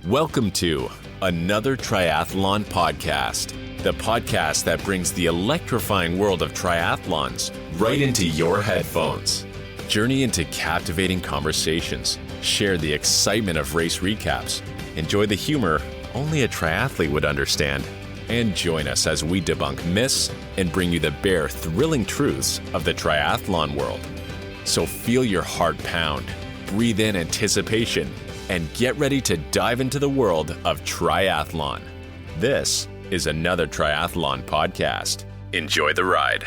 Welcome to another Triathlon podcast, the podcast that brings the electrifying world of triathlons right into your headphones. Journey into captivating conversations, share the excitement of race recaps, enjoy the humor only a triathlete would understand, and join us as we debunk myths and bring you the bare, thrilling truths of the triathlon world. So feel your heart pound, breathe in anticipation, and get ready to dive into the world of triathlon. This is another Triathlon podcast. Enjoy the ride.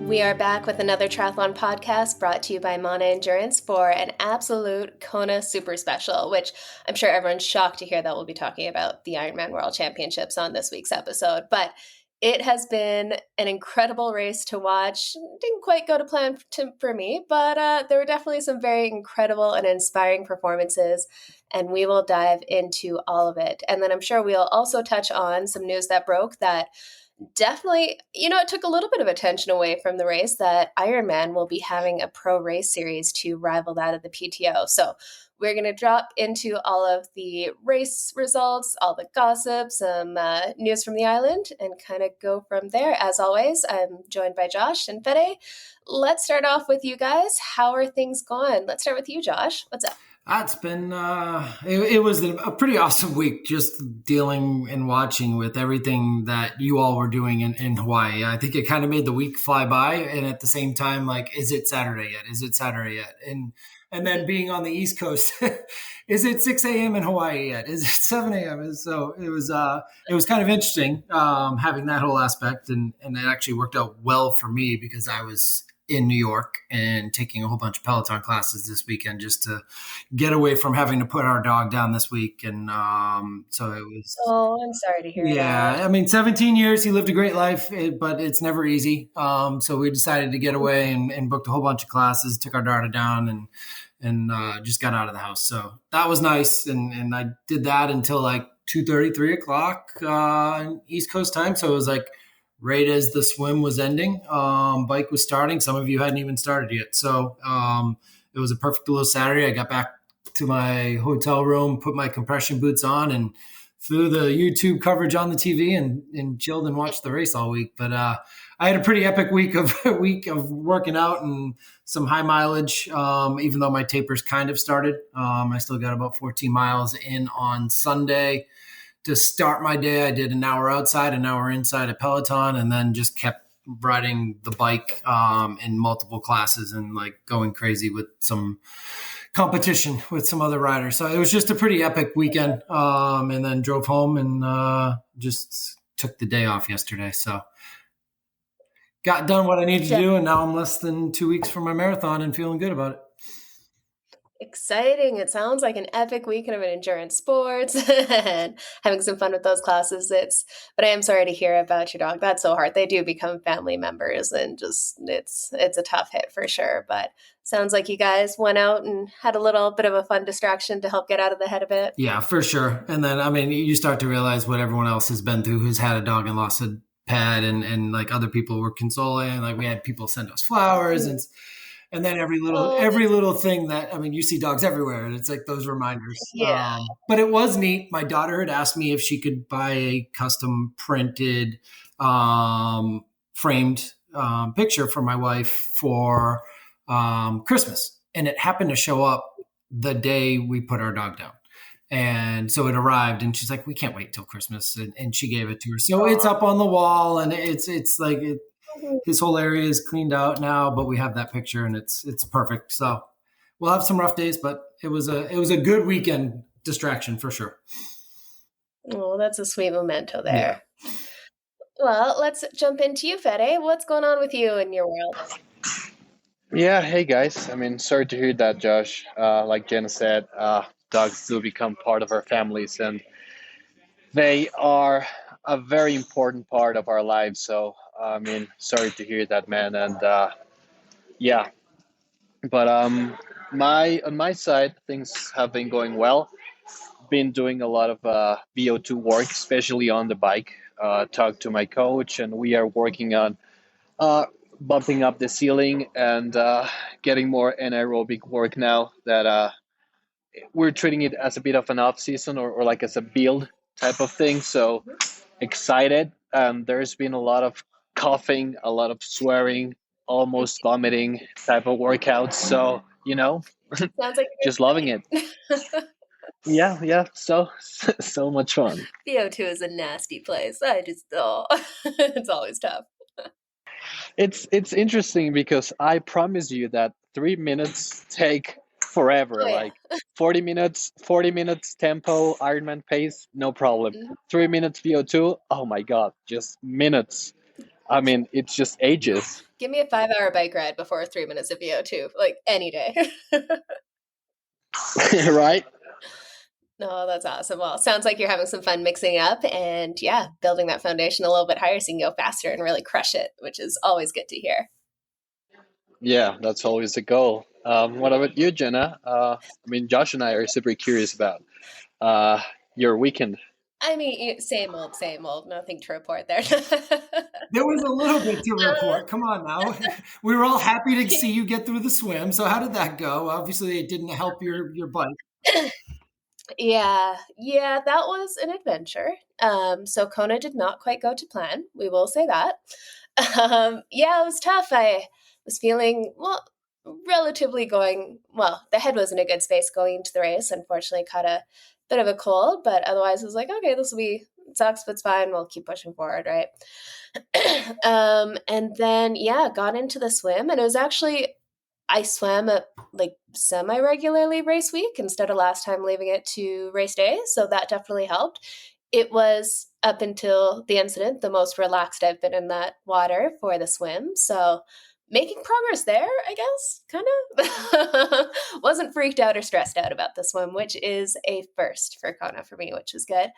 We are back with another Triathlon podcast brought to you by Mana Endurance for an absolute Kona Super Special, which I'm sure everyone's shocked to hear that we'll be talking about the Ironman World Championships on this week's episode. But it has been an incredible race to watch. Didn't quite go to plan for me, but there were definitely some very incredible and inspiring performances, and we will dive into all of it. And then I'm sure we'll also touch on some news that broke that definitely, it took a little bit of attention away from the race, that Ironman will be having a pro race series to rival that of the PTO. So we're going to drop into all of the race results, all the gossip, some news from the island, and kind of go from there. As always, I'm joined by Josh and Fede. Let's start off with you guys. How are things going? Let's start with you, Josh. What's up? It's been, it was a pretty awesome week just dealing and watching with everything that you all were doing in Hawaii. I think it kind of made the week fly by, and at the same time, like, is it Saturday yet? Is it Saturday yet? And then being on the East Coast, is it 6 a.m. in Hawaii yet? Is it 7 a.m.? So it was kind of interesting having that whole aspect, and it actually worked out well for me because I was in New York and taking a whole bunch of Peloton classes this weekend just to get away from having to put our dog down this week. And so it was. Oh, I'm sorry to hear that. Yeah, I mean, 17 years, he lived a great life, but it's never easy. So we decided to get away and booked a whole bunch of classes, took our daughter down and just got out of the house. So that was nice. And I did that until like 2:30, 3 o'clock East Coast time. So it was like right as the swim was ending, bike was starting. Some of you hadn't even started yet. So it was a perfect little Saturday. I got back to my hotel room, put my compression boots on, and threw the YouTube coverage on the TV and chilled and watched the race all week. But I had a pretty epic week of working out and some high mileage, even though my tapers kind of started. I still got about 14 miles in on Sunday. To start my day, I did an hour outside, an hour inside a Peloton, and then just kept riding the bike in multiple classes and like going crazy with some competition with some other riders. So it was just a pretty epic weekend, and then drove home and just took the day off yesterday. So got done what I needed to do, and now I'm less than 2 weeks from my marathon and feeling good about it. Exciting. It sounds like an epic weekend of endurance sports and having some fun with those classes. But I am sorry to hear about your dog. That's so hard. They do become family members, and just it's a tough hit for sure. But sounds like you guys went out and had a little bit of a fun distraction to help get out of the head a bit. Yeah, for sure. And then, I mean, you start to realize what everyone else has been through who's had a dog and lost a pet, and like other people were consoling. Like we had people send us flowers and then every little thing that, I mean, you see dogs everywhere, and it's like those reminders. Yeah. But it was neat. My daughter had asked me if she could buy a custom printed framed picture for my wife for Christmas. And it happened to show up the day we put our dog down. And so it arrived, and she's like, we can't wait till Christmas. And she gave it to her. So it's up on the wall, and it's like his whole area is cleaned out now, but we have that picture, and it's perfect. So we'll have some rough days, but it was a good weekend distraction for sure. Oh, that's a sweet memento there. Yeah. Well, let's jump into you, Fede. What's going on with you in your world? Yeah, hey guys. I mean, sorry to hear that, Josh. Like Jenna said, dogs do become part of our families, and they are a very important part of our lives. So, I mean, sorry to hear that, man. And yeah, but on my side, things have been going well. Been doing a lot of VO2 work, especially on the bike. Talked to my coach, and we are working on bumping up the ceiling and getting more anaerobic work now that we're treating it as a bit of an off season or like as a build type of thing. So excited. There's been a lot of coughing, a lot of swearing, almost vomiting type of workouts. So, Sounds like just loving it. a good time. Yeah, yeah. So, so much fun. VO2 is a nasty place. It's always tough. It's interesting because I promise you that 3 minutes take forever. Oh, yeah. Like 40 minutes tempo, Ironman pace, no problem. Mhm. 3 minutes VO2, oh my God, just minutes. I mean, it's just ages. Give me a 5-hour bike ride before 3 minutes of VO2, like any day. Right? No, that's awesome. Well, sounds like you're having some fun mixing up and yeah, building that foundation a little bit higher so you can go faster and really crush it, which is always good to hear. Yeah, that's always the goal. What about you, Jenna? Josh and I are super curious about uh, your weekend. I mean, same old. Nothing to report there. There was a little bit to report. Come on now. We were all happy to see you get through the swim. So how did that go? Obviously, it didn't help your bike. Yeah, that was an adventure. So Kona did not quite go to plan. We will say that. Yeah, it was tough. I was feeling, well, relatively going, well, the head was in a good space going into the race. Unfortunately, caught a bit of a cold, but otherwise I was like, okay, this will be, it sucks, but it's fine. We'll keep pushing forward, right? And then, yeah, got into the swim and it was actually, I swam at like semi regularly race week instead of last time leaving it to race day. So that definitely helped. It was up until the incident the most relaxed I've been in that water for the swim. So making progress there, I guess, kind of. Wasn't freaked out or stressed out about the swim, which is a first for Kona for me, which is good.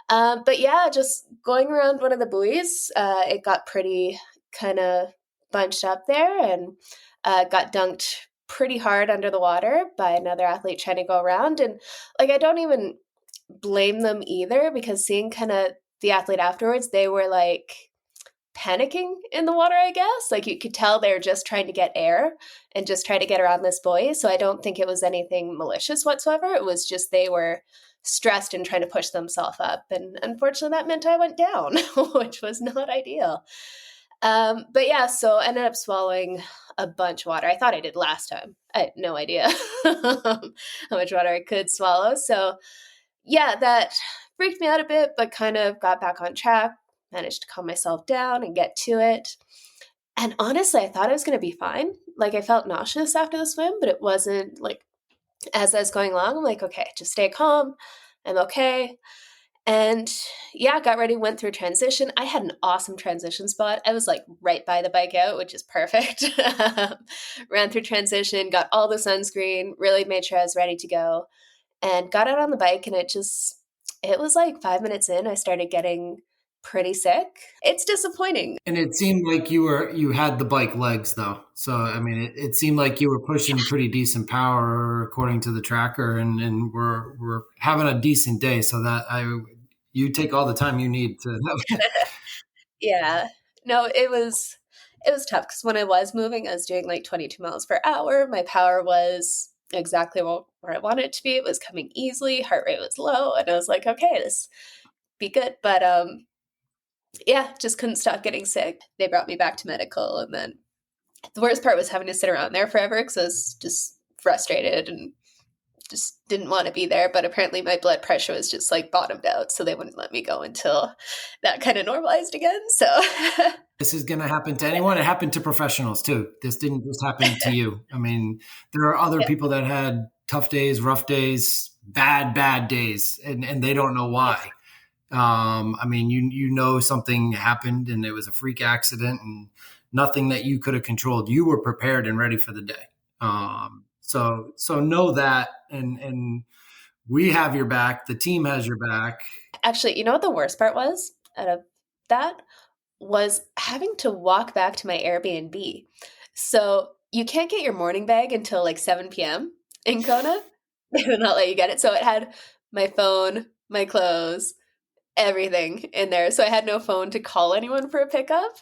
But yeah, just going around one of the buoys, it got pretty kind of bunched up there and got dunked pretty hard under the water by another athlete trying to go around. And like, I don't even blame them either because seeing kind of the athlete afterwards, they were like panicking in the water, I guess. Like you could tell they were just trying to get air and just try to get around this buoy. So I don't think it was anything malicious whatsoever. It was just they were stressed and trying to push themselves up. And unfortunately, that meant I went down, which was not ideal. But yeah, so I ended up swallowing a bunch of water. I thought I did last time. I had no idea how much water I could swallow. So yeah, that freaked me out a bit, but kind of got back on track, managed to calm myself down and get to it. And honestly, I thought I was going to be fine. Like I felt nauseous after the swim, but it wasn't like as I was going along, I'm like, okay, just stay calm. I'm okay. And yeah, got ready, went through transition. I had an awesome transition spot. I was like right by the bike out, which is perfect. Ran through transition, got all the sunscreen, really made sure I was ready to go, and got out on the bike. And it was like 5 minutes in, I started getting pretty sick. It's disappointing. And it seemed like you had the bike legs though. So I mean, it seemed like you were pushing pretty decent power according to the tracker, and we're having a decent day. So that you take all the time you need to. Yeah. No, it was tough because when I was moving, I was doing like 22 miles per hour. My power was exactly where I wanted it to be. It was coming easily. Heart rate was low, and I was like, okay, this be good. But yeah, just couldn't stop getting sick. They brought me back to medical, and then the worst part was having to sit around there forever because I was just frustrated and just didn't want to be there. But apparently my blood pressure was just like bottomed out, so they wouldn't let me go until that kind of normalized again. So This is going to happen to anyone. It happened to professionals too. This didn't just happen to you. I mean, there are other people that had tough days, rough days, bad days, and they don't know why. I mean, you know something happened and it was a freak accident and nothing that you could have controlled. You were prepared and ready for the day. So know that, and we have your back. The team has your back. actually, you know what the worst part was out of that was having to walk back to my Airbnb. So you can't get your morning bag until like 7 p.m. in Kona. They would not let you get it. So it had my phone, my clothes, everything in there. So I had no phone to call anyone for a pickup.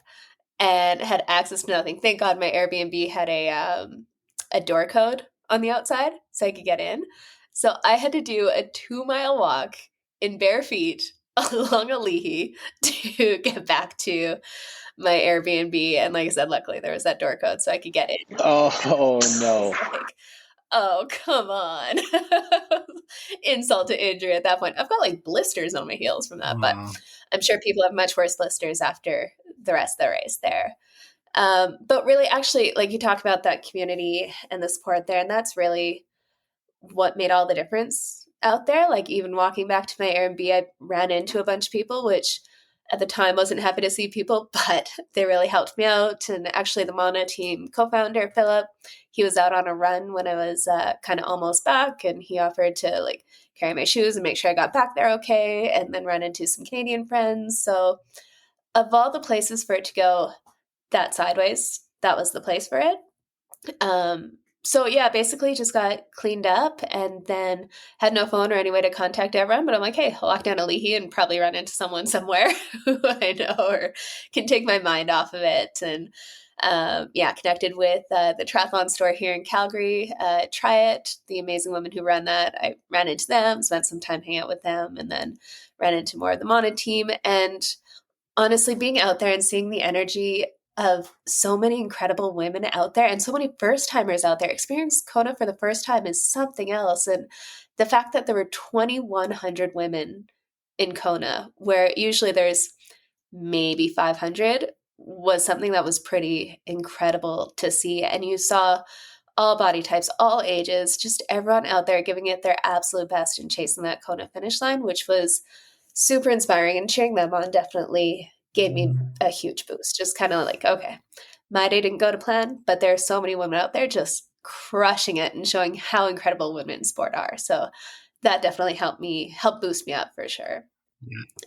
and had access to nothing. Thank God my Airbnb had a door code on the outside so I could get in. So I had to do a 2-mile walk in bare feet along a leahy to get back to my Airbnb. And like I said, luckily there was that door code so I could get in. Oh no. Like, oh, come on. Insult to injury at that point. I've got like blisters on my heels from that, but Wow. I'm sure people have much worse blisters after the rest of the race there. But really, actually, like you talked about that community and the support there, and that's really what made all the difference out there. Like even walking back to my Airbnb, I ran into a bunch of people, which at the time wasn't happy to see people, but they really helped me out. And actually, the Mana team co-founder Philip, he was out on a run when I was kind of almost back, and he offered to like carry my shoes and make sure I got back there okay, and then run into some Canadian friends. So of all the places for it to go that sideways, that was the place for it. So yeah, basically just got cleaned up and then had no phone or any way to contact everyone. But I'm like, hey, I'll walk down to Leahy and probably run into someone somewhere who I know or can take my mind off of it. And yeah, connected with the triathlon store here in Calgary, Try It, the amazing women who run that. I ran into them, spent some time hanging out with them, and then ran into more of the Mana team. And honestly, being out there and seeing the energy of so many incredible women out there and so many first timers out there experiencing Kona for the first time is something else. And the fact that there were 2,100 women in Kona, where usually there's maybe 500, was something that was pretty incredible to see. And you saw all body types, all ages, just everyone out there giving it their absolute best and chasing that Kona finish line, which was super inspiring, and cheering them on definitely gave me a huge boost. Just kind of like, okay, my day didn't go to plan, but there are so many women out there just crushing it and showing how incredible women in sport are. So that definitely help boost me up for sure.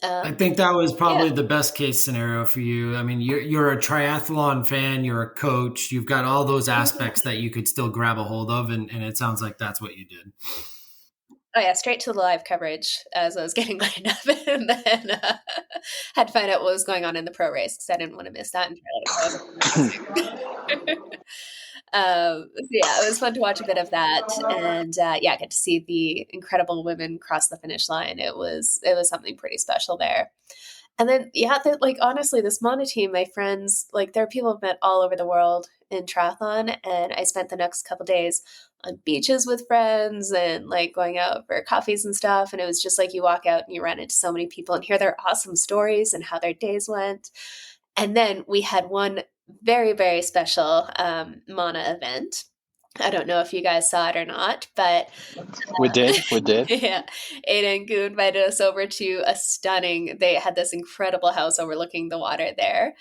I think that was probably Yeah. the best case scenario for you. I mean, you're a triathlon fan, you're a coach, you've got all those aspects that you could still grab a hold of, and it sounds like that's what you did. Oh yeah, straight to the live coverage as I was getting lined up, and then had to find out what was going on in the pro race because I didn't want to miss that entirely. Yeah, it was fun to watch a bit of that, and yeah, get to see the incredible women cross the finish line. It was something pretty special there. And then yeah, like honestly, this Mana team, my friends, like there are people I've met all over the world in triathlon, and I spent the next couple days on beaches with friends and like going out for coffees and stuff. And it was just like you walk out and you run into so many people and hear their awesome stories and how their days went. And then we had one very, very special Mana event. I don't know if you guys saw it or not, but We did. yeah, Ada and Goo invited us over to they had this incredible house overlooking the water there.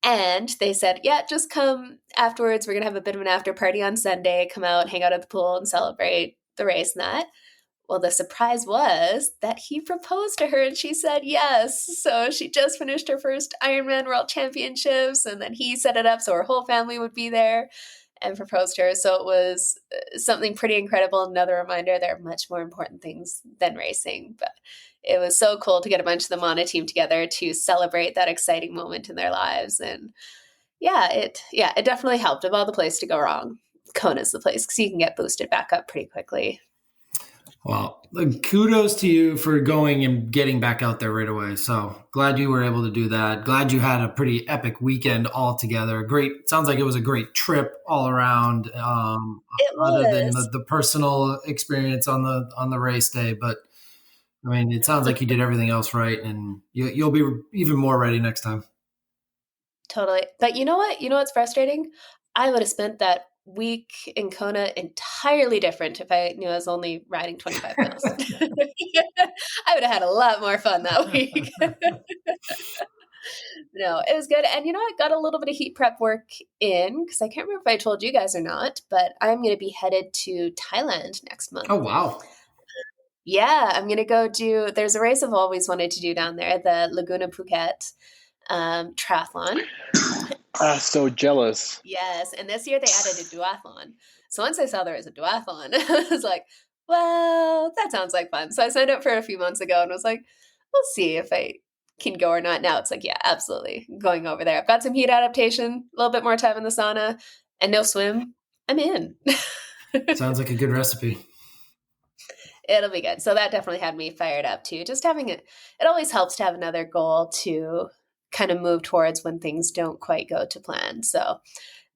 And they said, yeah, just come afterwards. We're going to have a bit of an after party on Sunday. Come out, hang out at the pool, and celebrate the race and that. Well, the surprise was that he proposed to her and she said yes. So she just finished her first Ironman World Championships, and then he set it up so her whole family would be there and proposed to her. So it was something pretty incredible. Another reminder there are much more important things than racing. But it was so cool to get a bunch of the Mana team together to celebrate that exciting moment in their lives. And it definitely helped. Of all the place to go wrong, Kona's the place because you can get boosted back up pretty quickly. Well, kudos to you for going and getting back out there right away. So glad you were able to do that. Glad you had a pretty epic weekend all together. Sounds like it was a great trip all around. It was. Other than the personal experience on the race day, but I mean, it sounds like you did everything else right, and you'll be even more ready next time. Totally. But you know what? You know what's frustrating? I would have spent that week in Kona entirely different if I knew I was only riding 25 miles. I would have had a lot more fun that week. No, it was good. And you know, I got a little bit of heat prep work in because I can't remember if I told you guys or not, but I'm going to be headed to Thailand next month. Oh, wow. Yeah, I'm going to there's a race I've always wanted to do down there, the Laguna Phuket triathlon. So jealous. Yes, and this year they added a duathlon. So once I saw there was a duathlon, I was like, well, that sounds like fun. So I signed up for it a few months ago and was like, we'll see if I can go or not. Now it's like, yeah, absolutely going over there. I've got some heat adaptation, a little bit more time in the sauna, and no swim. I'm in. Sounds like a good recipe. It'll be good. So that definitely had me fired up too. Just having it always helps to have another goal to kind of move towards when things don't quite go to plan. So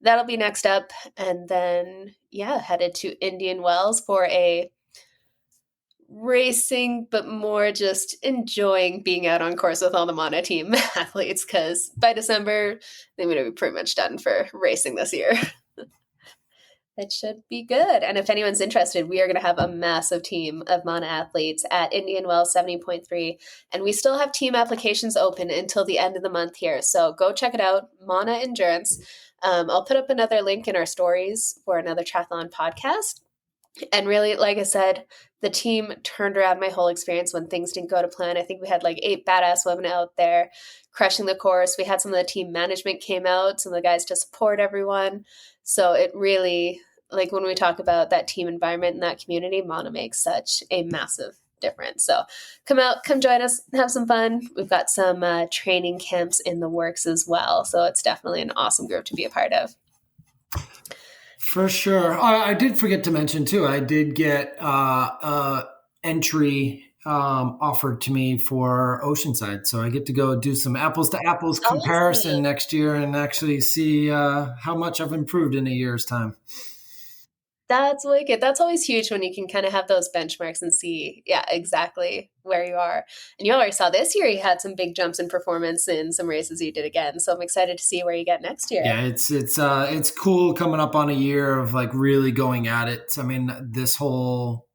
that'll be next up. And then, yeah, headed to Indian Wells for a racing, but more just enjoying being out on course with all the Mana team athletes, because by December, I'm going to be pretty much done for racing this year. It should be good. And if anyone's interested, we are going to have a massive team of Mana athletes at Indian Wells 70.3. And we still have team applications open until the end of the month here. So go check it out, Mana Endurance. I'll put up another link in our stories for another triathlon podcast. And really, like I said, the team turned around my whole experience when things didn't go to plan. I think we had like 8 badass women out there crushing the course. We had some of the team management came out, some of the guys to support everyone. So it really, like when we talk about that team environment and that community, Mana makes such a massive difference. So come out, come join us, have some fun. We've got some training camps in the works as well. So it's definitely an awesome group to be a part of. For sure. I did forget to mention too, I did get entry offered to me for Oceanside. So I get to go do some apples to apples comparison next year and actually see how much I've improved in a year's time. That's wicked. That's always huge when you can kind of have those benchmarks and see, yeah, exactly where you are. And you already saw this year, you had some big jumps in performance in some races you did again. So I'm excited to see where you get next year. Yeah, it's cool coming up on a year of like really going at it. I mean, this whole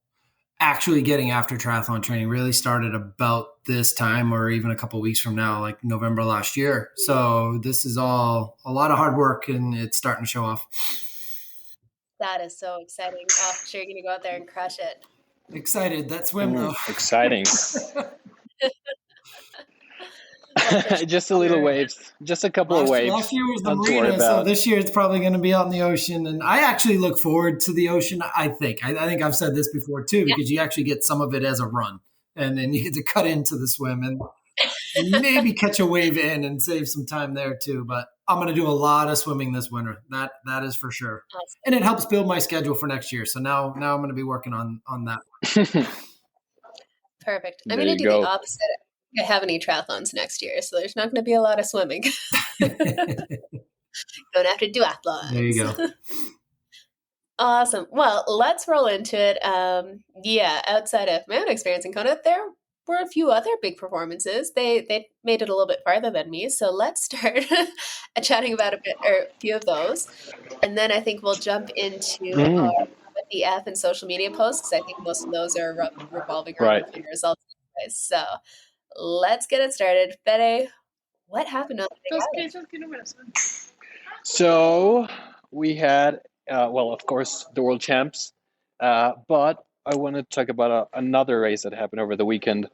actually getting after triathlon training really started about this time or even a couple of weeks from now, like November last year. So this is all a lot of hard work and it's starting to show off. That is so exciting. Oh, I'm sure you're going to go out there and crush it. Excited. That swim, though. Exciting. Just a little waves. Just a couple of waves. Last year was the marina, so this year it's probably going to be out in the ocean. And I actually look forward to the ocean, I think. I think I've said this before, too, because you actually get some of it as a run. And then you get to cut into the swim and maybe catch a wave in and save some time there, too. But I'm going to do a lot of swimming this winter. That is for sure. Awesome. And it helps build my schedule for next year. So now I'm going to be working on that. Perfect. I'm going to do the opposite. I have any triathlons next year, so there's not going to be a lot of swimming. Going after duathlons. There you go. Awesome. Well, let's roll into it. Outside of my own experience in Kona, there were a few other big performances. They made it a little bit farther than me, so let's start chatting about a few of those, and then I think we'll jump into our BF and social media posts, because I think most of those are revolving around the results. So let's get it started. Fede, what happened on the day? So we had, of course, the world champs, but I want to talk about another race that happened over the weekend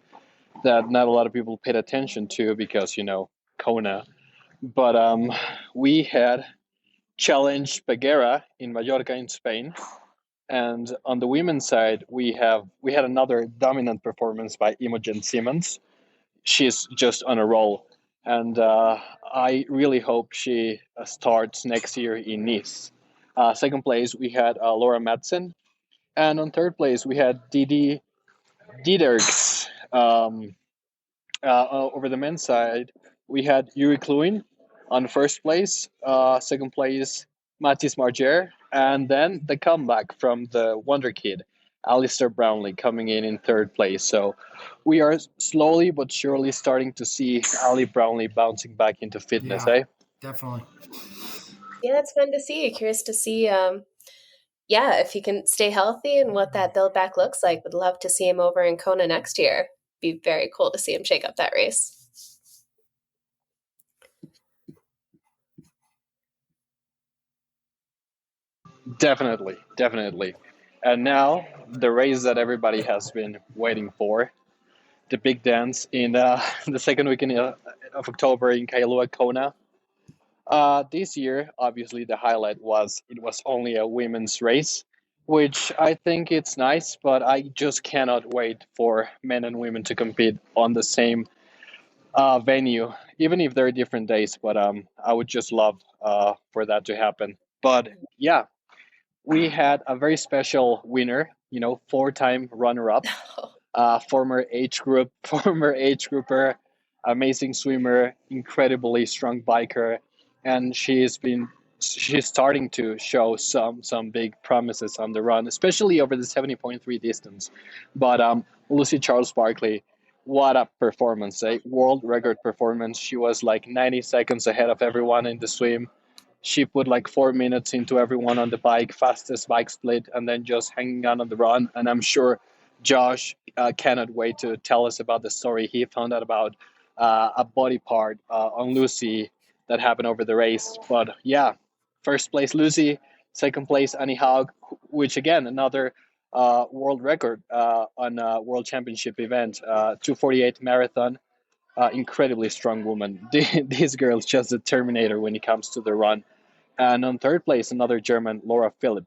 that not a lot of people paid attention to because, Kona. But we had Challenge Peguera in Mallorca in Spain. And on the women's side, we had another dominant performance by Imogen Simmons. She's just on a roll. And I really hope she starts next year in Nice. Second place, we had Laura Madsen. And on third place, we had Didi Diederks. Over the men's side, we had Yuri Kluin on first place. Second place, Mathis Marger. And then the comeback from the Wonder Kid, Alistair Brownlee, coming in third place. So we are slowly but surely starting to see Ali Brownlee bouncing back into fitness, Definitely. Yeah, it's fun to see. Curious to see, if he can stay healthy and what that build back looks like. Would love to see him over in Kona next year. Be very cool to see him shake up that race. Definitely. And now the race that everybody has been waiting for, the big dance in the second weekend of October in Kailua, Kona. This year, obviously, the highlight was it was only a women's race, which I think it's nice, but I just cannot wait for men and women to compete on the same venue, even if they're different days. But I would just love for that to happen. But yeah, we had a very special winner. You know, four-time runner-up, former age grouper, amazing swimmer, incredibly strong biker, and she's starting to show some big promises on the run, especially over the 70.3 distance. But Lucy Charles Barkley, what a performance! A world record performance. She was like 90 seconds ahead of everyone in the swim. She put like 4 minutes into everyone on the bike, fastest bike split, and then just hanging on the run. And I'm sure Josh cannot wait to tell us about the story he found out about a body part on Lucy that happened over the race. But yeah, first place Lucy, second place Annie Haug, which again another world record on a world championship event, 2:48 marathon. Incredibly strong woman. This girl's just a Terminator when it comes to the run. And on third place, another German, Laura Philipp,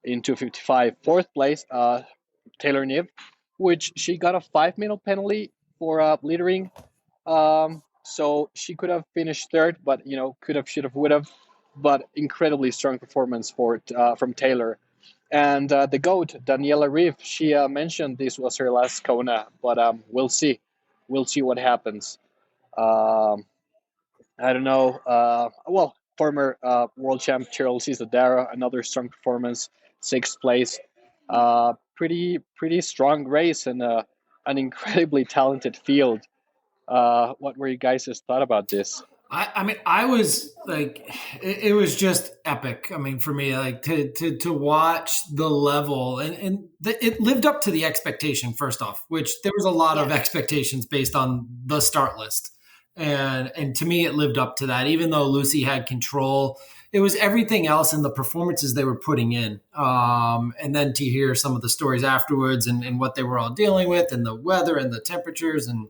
in 2:55. Fourth place, Taylor Niv, which she got a 5 minute penalty for littering. So she could have finished third, but could have, should have, would have. But incredibly strong performance from Taylor. And the GOAT, Daniela Rief, she mentioned this was her last Kona, but we'll see. We'll see what happens. Um, I don't know. Well, former world champ Charles Isadara, another strong performance, sixth place. Pretty strong race and an incredibly talented field. What were you guys' thought about this? I mean, I was like, it was just epic. I mean, for me, like to watch the level and it lived up to the expectation, first off, which there was a lot of expectations based on the start list. And to me, it lived up to that, even though Lucy had control. It was everything else in the performances they were putting in. And then to hear some of the stories afterwards and what they were all dealing with and the weather and the temperatures and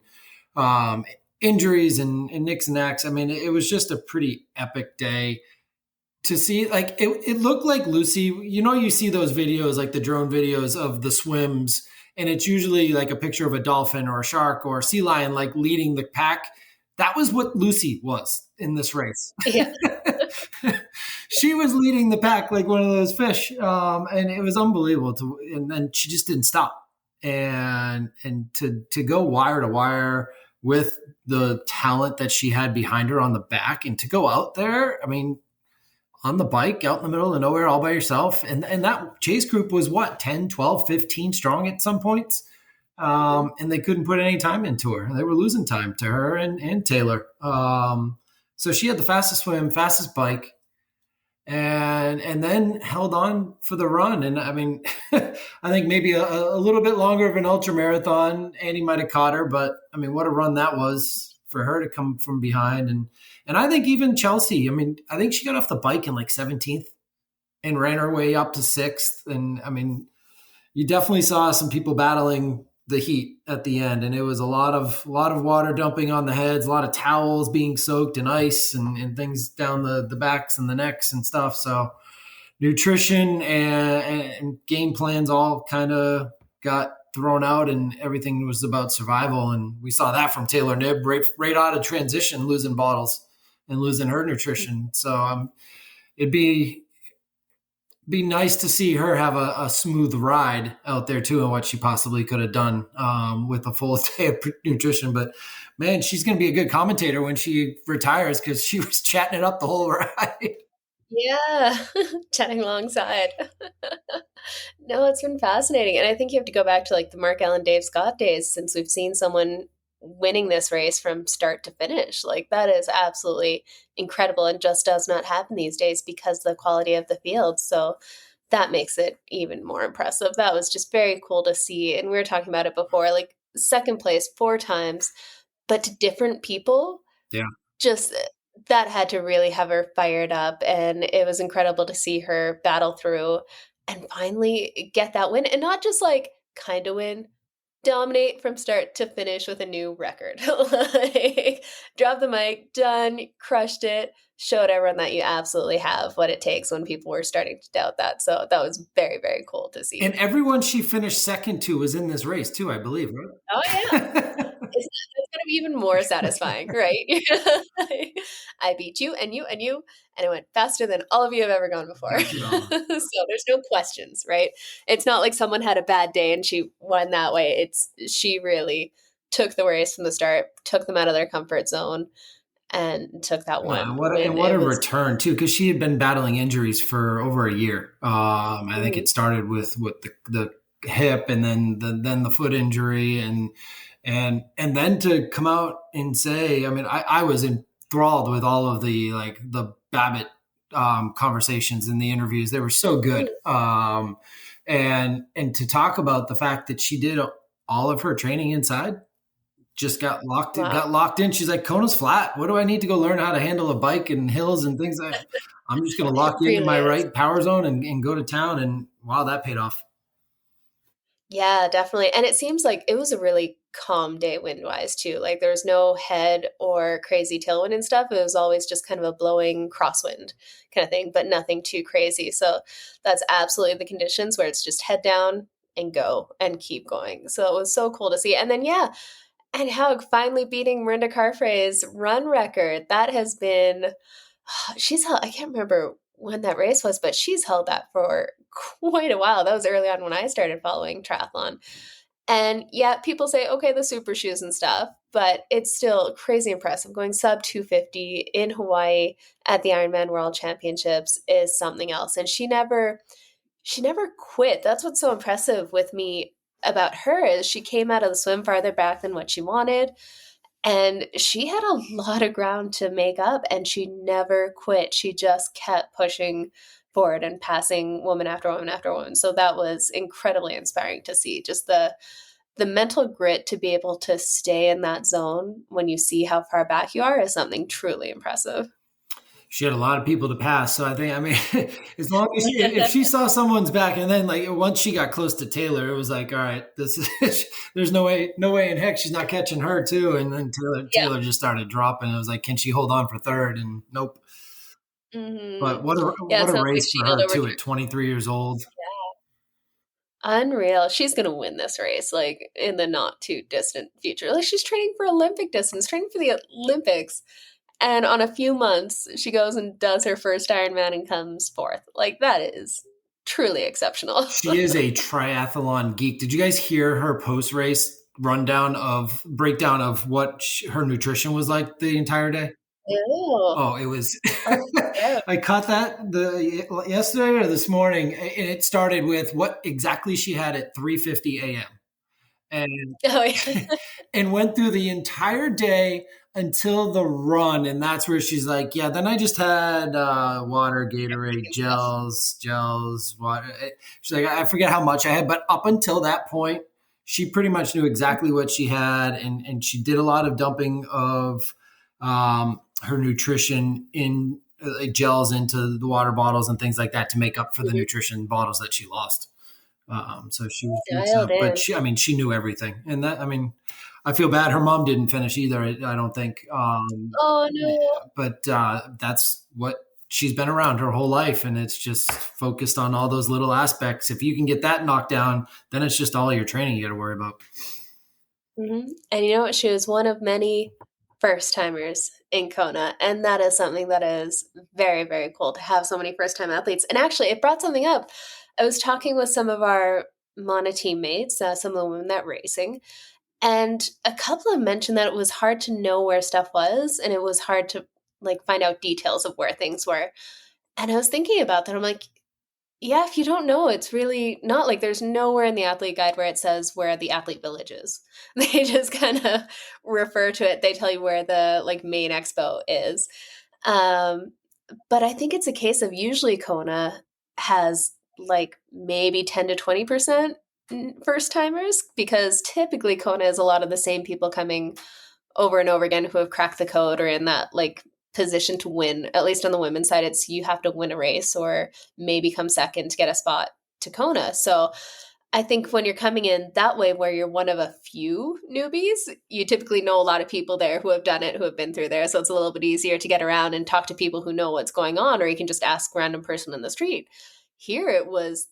injuries and nicks and knacks. I mean, it was just a pretty epic day to see. Like it looked like Lucy, you see those videos, like the drone videos of the swims, and it's usually like a picture of a dolphin or a shark or a sea lion, like leading the pack. That was what Lucy was in this race. Yeah. She was leading the pack like one of those fish. And it was unbelievable and then she just didn't stop. And to go wire to wire with the talent that she had behind her on the back and to go out there, I mean, on the bike out in the middle of nowhere all by yourself. And that chase group was what, 10, 12, 15 strong at some points. And they couldn't put any time into her. They were losing time to her and Taylor. So she had the fastest swim, fastest bike, and then held on for the run. And I mean, I think maybe a little bit longer of an ultra marathon, Annie might have caught her, but I mean, what a run that was for her to come from behind. And I think even Chelsea, I mean, I think she got off the bike in like 17th and ran her way up to 6th. And I mean, you definitely saw some people battling the heat at the end, and it was a lot of water dumping on the heads, a lot of towels being soaked in ice and things down the backs and the necks and stuff. So nutrition and game plans all kind of got thrown out, and everything was about survival. And we saw that from Taylor Nibb right out of transition, losing bottles and losing her nutrition. So it'd be nice to see her have a smooth ride out there too, and what she possibly could have done with a full day of nutrition. But man, she's going to be a good commentator when she retires, because she was chatting it up the whole ride. Yeah, chatting alongside. No, it's been fascinating. And I think you have to go back to like the Mark Allen, Dave Scott days, since we've seen someone winning this race from start to finish. Like that is absolutely incredible and just does not happen these days because of the quality of the field. So that makes it even more impressive. That was just very cool to see. And we were talking about it before, like second place 4 times, but to different people. Yeah. Just that had to really have her fired up. And it was incredible to see her battle through and finally get that win. And not just like kind of win, dominate from start to finish with a new record. Like, drop the mic, done, crushed it, showed everyone that you absolutely have what it takes when people were starting to doubt that. So that was very, very cool to see. And everyone she finished second to was in this race too, I believe, right? Oh, yeah. It's going to be even more satisfying, right? I beat you and you and you, and I went faster than all of you have ever gone before. That's it all. So there's no questions, right? It's not like someone had a bad day and she won that way. She really took the race from the start, took them out of their comfort zone, and took that one And win. what It a was return too, because she had been battling injuries for over a year. I think it started with the hip, and then the foot injury, and then to come out and say, I mean, I was enthralled with all of the Babbitt conversations and the interviews. They were so good. And to talk about the fact that she did all of her training inside, just got locked in. She's like, Kona's flat. What do I need to go learn how to handle a bike and hills and things like that? I'm just going to lock into my right power zone and go to town. And wow, that paid off. Yeah, definitely. And it seems like it was a really calm day wind wise too. Like there was no head or crazy tailwind and stuff. It was always just kind of a blowing crosswind kind of thing, but nothing too crazy. So that's absolutely the conditions where it's just head down and go and keep going. So it was so cool to see. And then, yeah, and how finally beating Miranda Carfray's run record. That has been, I can't remember when that race was, but she's held that for quite a while. That was early on when I started following triathlon. And yeah, people say, okay, the super shoes and stuff, but it's still crazy impressive. Going sub 250 in Hawaii at the Ironman World Championships is something else. And she never quit. That's what's so impressive with me about her is she came out of the swim farther back than what she wanted. And she had a lot of ground to make up and she never quit. She just kept pushing forward and passing woman after woman after woman. So that was incredibly inspiring to see. Just the mental grit to be able to stay in that zone when you see how far back you are is something truly impressive. She had a lot of people to pass. So I mean, as long as if she saw someone's back, and then like once she got close to Taylor, it was like, all right, this is there's no way in heck she's not catching her too. And then Taylor just started dropping. It was like, can she hold on for third? And nope. Mm-hmm. But what a race for her too at 23 years old. Yeah. Unreal. She's going to win this race like in the not too distant future. Like she's training for Olympic distance, training for the Olympics. And on a few months, she goes and does her first Ironman and comes fourth. Like that is truly exceptional. She is a triathlon geek. Did you guys hear her post-race breakdown of what her nutrition was like the entire day? Ew. Oh, it was. I caught that yesterday or this morning, and it started with what exactly she had at 3:50 a.m. and and went through the entire day until the run, and that's where she's like, yeah. Then I just had water, Gatorade, gels, water. She's like, I forget how much I had, but up until that point, she pretty much knew exactly what she had, and she did a lot of dumping of her nutrition in gels into the water bottles and things like that to make up for the nutrition bottles that she lost. So she was, but she knew everything, and that, I feel bad. Her mom didn't finish either. I don't think. Oh no! But that's what she's been around her whole life, and it's just focused on all those little aspects. If you can get that knocked down, then it's just all your training you got to worry about. Mm-hmm. And you know what? She was one of many first timers in Kona, and that is something that is very, very cool to have so many first time athletes. And actually, it brought something up. I was talking with some of our Mana teammates, some of the women that racing, and a couple of them mentioned that it was hard to know where stuff was, and it was hard to find out details of where things were. And I was thinking about that. I'm like, yeah, if you don't know, it's really not like there's nowhere in the athlete guide where it says where the athlete village is. They just kind of refer to it. They tell you where the main expo is. But I think it's a case of usually Kona has maybe 10 to 20% first timers, because typically Kona is a lot of the same people coming over and over again who have cracked the code or in that position to win. At least on the women's side, it's you have to win a race or maybe come second to get a spot to Kona. So I think when you're coming in that way, where you're one of a few newbies, you typically know a lot of people there who have done it, who have been through there. So it's a little bit easier to get around and talk to people who know what's going on, or you can just ask a random person in the street. Here it was,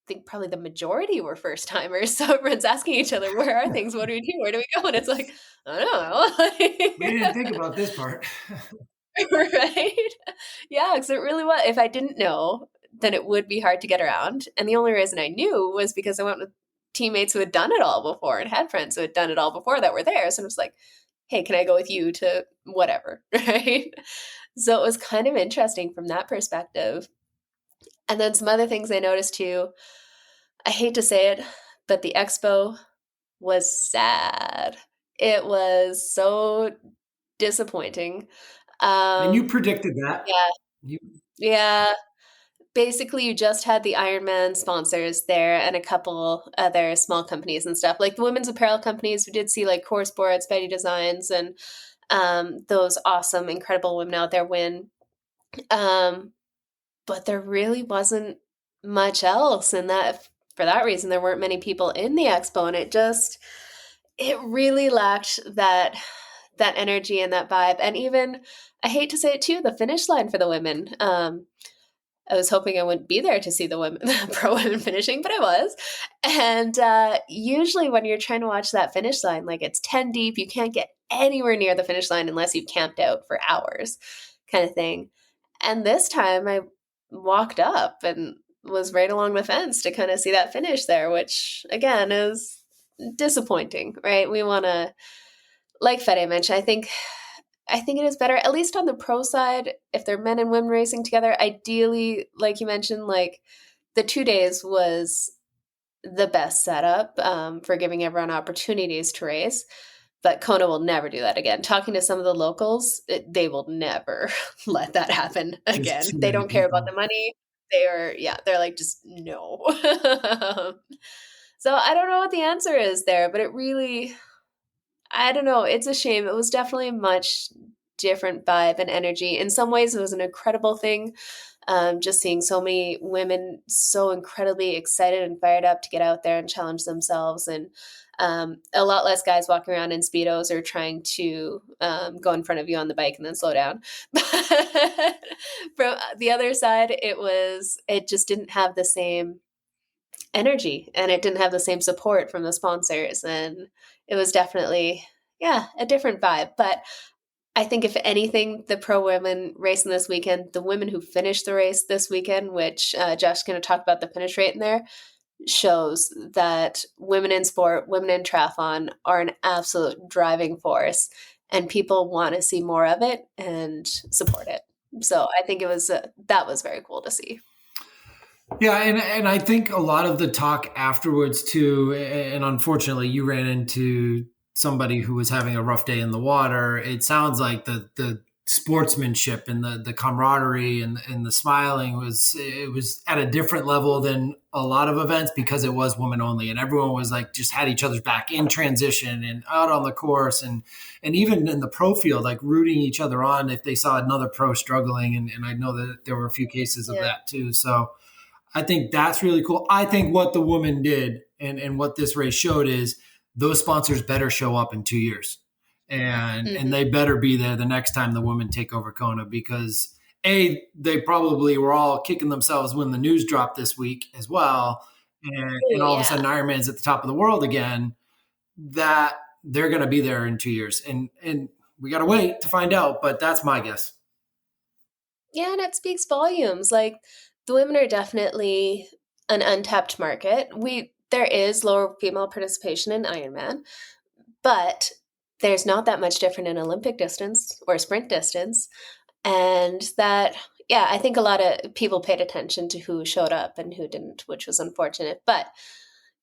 think probably the majority were first timers. So everyone's asking each other, where are things? What do we do? Where do we go? And it's like, I don't We didn't think about this part. know. Right? Yeah, because it really was. If I didn't know, then it would be hard to get around. And the only reason I knew was because I went with teammates who had done it all before and had friends who had done it all before that were there. So it was like, hey, can I go with you to whatever? Right? So it was kind of interesting from that perspective. And then some other things I noticed too. I hate to say it, but the expo was sad. It was so disappointing. And you predicted that. Yeah. You, Yeah. Basically, you just had the Ironman sponsors there and a couple other small companies and stuff. Like the women's apparel companies, we did see like Core Sports, Betty Designs, and those awesome, incredible women out there win. But there really wasn't much else. And that for that reason, there weren't many people in the expo. And it really lacked that energy and that vibe. And even, I hate to say it too, the finish line for the women. I was hoping I wouldn't be there to see the women, the pro women finishing, but I was. And usually when you're trying to watch that finish line, like it's 10 deep, you can't get anywhere near the finish line unless you've camped out for hours, kind of thing. And this time I walked up and was right along the fence to kind of see that finish there, which again is disappointing, right? We want to, like Fede mentioned, I think it is better, at least on the pro side, if they're men and women racing together. Ideally, like you mentioned, like the 2 days was the best setup for giving everyone opportunities to race. But Kona will never do that again. Talking to some of the locals, they will never let that happen again. They don't care about the money. They're like, just no. So I don't know what the answer is there, but it really, I don't know. It's a shame. It was definitely a much different vibe and energy. In some ways, it was an incredible thing. Just seeing so many women so incredibly excited and fired up to get out there and challenge themselves, and a lot less guys walking around in Speedos or trying to go in front of you on the bike and then slow down. But from the other side, it just didn't have the same energy and it didn't have the same support from the sponsors. And it was definitely, yeah, a different vibe. But I think if anything, the pro women racing this weekend, the women who finished the race this weekend, which Josh's going to talk about the finish rate in there, shows that women in sport, women in triathlon are an absolute driving force, and people want to see more of it and support it. So I think that was very cool to see. Yeah, and I think a lot of the talk afterwards too, and unfortunately you ran into somebody who was having a rough day in the water. It sounds like the sportsmanship and the camaraderie and the smiling was at a different level than a lot of events because it was women only, and everyone was like just had each other's back in transition and out on the course, and even in the pro field, like rooting each other on if they saw another pro struggling, and I know that there were a few cases of that too. So I think that's really cool. I think what the woman did and what this race showed is those sponsors better show up in 2 years. And they better be there the next time the women take over Kona, because they probably were all kicking themselves when the news dropped this week as well. And all of a sudden Ironman's at the top of the world again, that they're going to be there in 2 years. And we got to wait to find out, but that's my guess. Yeah. And it speaks volumes. Like the women are definitely an untapped market. There is lower female participation in Ironman, but there's not that much different in Olympic distance or sprint distance. And that, yeah, I think a lot of people paid attention to who showed up and who didn't, which was unfortunate. But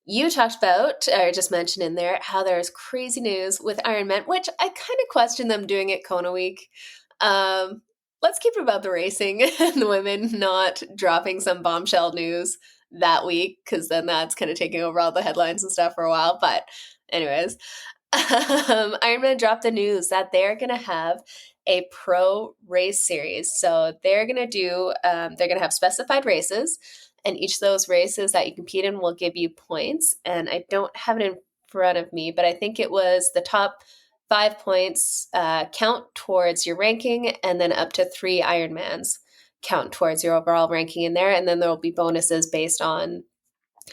you talked about, or just mentioned in there, how there's crazy news with Ironman, which I kind of question them doing it Kona week. Let's keep it about the racing and the women, not dropping some bombshell news that week, because then that's kind of taking over all the headlines and stuff for a while. But anyways, Ironman dropped the news that they're going to have a pro race series. So they're going to have specified races, and each of those races that you compete in will give you points. And I don't have it in front of me, but I think it was the top 5 points count towards your ranking, and then up to 3 Ironmans count towards your overall ranking in there. And then there will be bonuses based on